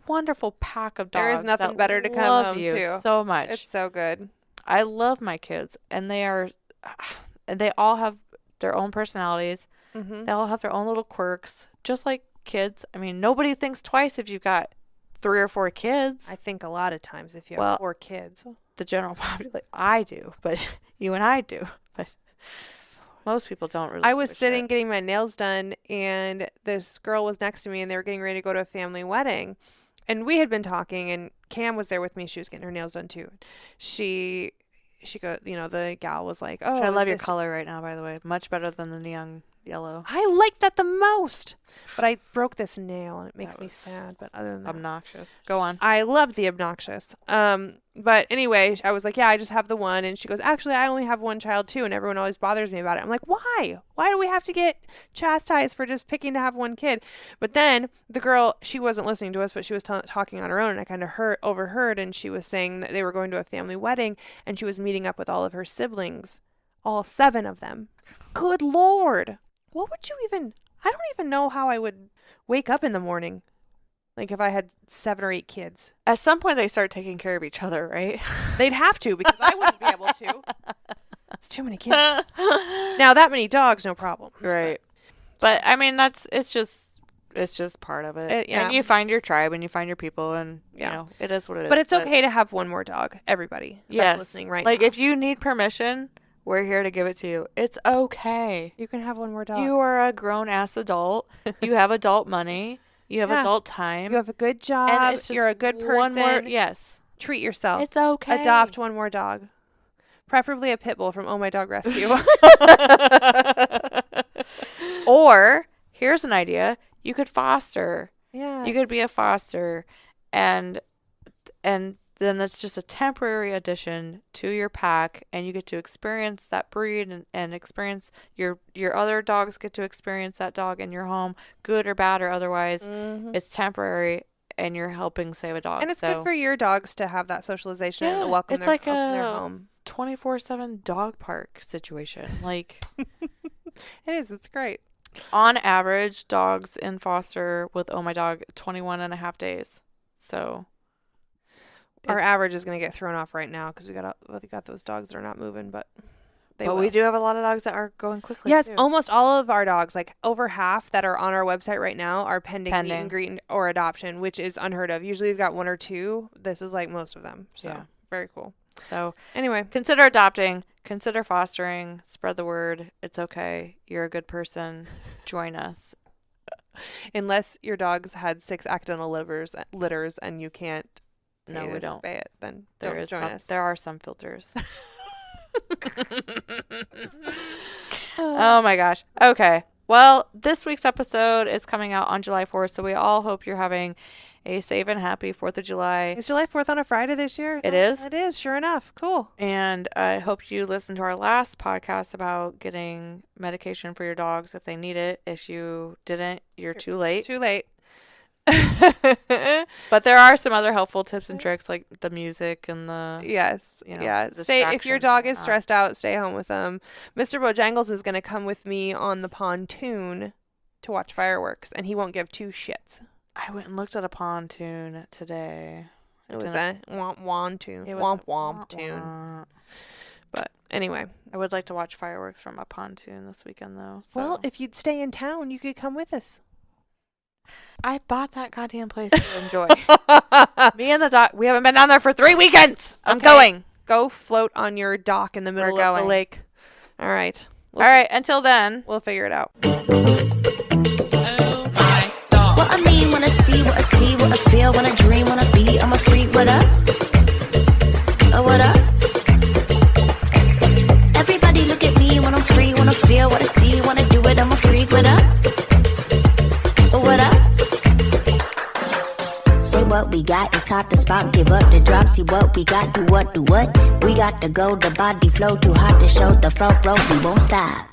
wonderful pack of dogs. There is nothing that better to come love home you to. so much. It's so good. I love my kids, and they all have their own personalities. Mm-hmm. They all have their own little quirks, just like kids. I mean, nobody thinks twice if you've got 3 or 4 kids. I think a lot of times if you have Well, 4 kids. The general population, I do, but you and I do, but most people don't really. I was give a sitting shit. getting my nails done, and this girl was next to me, and they were getting ready to go to a family wedding. And we had been talking, and Cam was there with me. She was getting her nails done too. She goes, the gal was like, "Oh, Which I love your this-" color right now, by the way. Much better than the neon yellow. I liked that the most, but I broke this nail, and it makes That me was sad. But other than that, Obnoxious. Go on. I love the obnoxious. But anyway, I was like, yeah, I just have the one. And she goes, actually, I only have one child too. And everyone always bothers me about it. I'm like, why? Why do we have to get chastised for just picking to have one kid? But then the girl, she wasn't listening to us, but she was talking on her own. And I kind of overheard. And she was saying that they were going to a family wedding and she was meeting up with all of her siblings, all 7 of them. Good Lord. What would you I don't even know how I would wake up in the morning. Like if I had 7 or 8 kids. At some point, they start taking care of each other, right? They'd have to because I wouldn't be able to. It's too many kids. Now that many dogs, no problem. Right. But I mean, it's just part of it. Yeah. And you find your tribe and you find your people, and Yeah. it is what it is. But it's okay to have one more dog. Everybody that's listening right like now. if you need permission, we're here to give it to you. It's okay. You can have one more dog. You are a grown ass adult. You have adult money. You have Yeah. adult time. You have a good job. and it's just You're a good person. One more, yes. Treat yourself. It's okay. Adopt one more dog. Preferably a pit bull from Oh My Dog Rescue. Or here's an idea: you could foster. Yeah. You could be a foster, and then it's just a temporary addition to your pack, and you get to experience that breed and experience your other dogs get to experience that dog in your home, good or bad or otherwise. Mhm. It's temporary, and you're helping save a dog. And it's good for your dogs to have that socialization and Yeah, welcome it's their, like open their a- home. 24/7 dog park situation. Like, It is. It's great. on average, dogs in foster with Oh My Dog 21 and a half days. So Our average is going to get thrown off right now because we got those dogs that are not moving, but they but will. we do have a lot of dogs that are going quickly. Yes, too. almost all of our dogs, like over half that are on our website right now, are pending meet and greet or adoption, which is unheard of. Usually we've got 1 or 2. This is like most of them. So Yeah. very cool. So Anyway, consider adopting, consider fostering, spread the word. It's okay. You're a good person. Join us. unless your dog's had 6 accidental litters and you can't No, pay we to don't. spay it, then don't join us. There are some filters. Oh my gosh. Okay. Well, this week's episode is coming out on July 4th, so we all hope you're having a safe and happy 4th of July. Is July 4th on a Friday this year? It is? It is, sure enough. Cool. And I hope you listened to our last podcast about getting medication for your dogs if they need it. If you didn't, you're too late. Too late. But there are some other helpful tips and tricks like the music and the Yes. the Stay if your distractions dog and is whatnot. stressed out, stay home with them. Mr. Bojangles is going to come with me on the pontoon to watch fireworks, and he won't give 2 shits. I went and looked at a pontoon today. It was didn't- a womp tune. It was Womp a womp tune. wah. But anyway. I would like to watch fireworks from a pontoon this weekend, though. So. Well, if you'd stay in town, you could come with us. I bought that goddamn place to enjoy. Me and the dog, we haven't been down there for 3 weekends. I'm Okay. going. Go float on your dock in the middle of the going. lake. All right. All right, until then. We'll figure it out. Oh my dog. What I mean when I see, what I see, what I feel, when I dream, when I be, I'm a freak, what up? Oh, what up? Everybody look at me when I'm free, when I feel, what I see, when I do it, I'm a freak, what up? Oh, what up? Say what we got, it's hot to spot, give up the drop, see what we got, do what, we got to go, the body flow, too hot to show, the front row, we won't stop.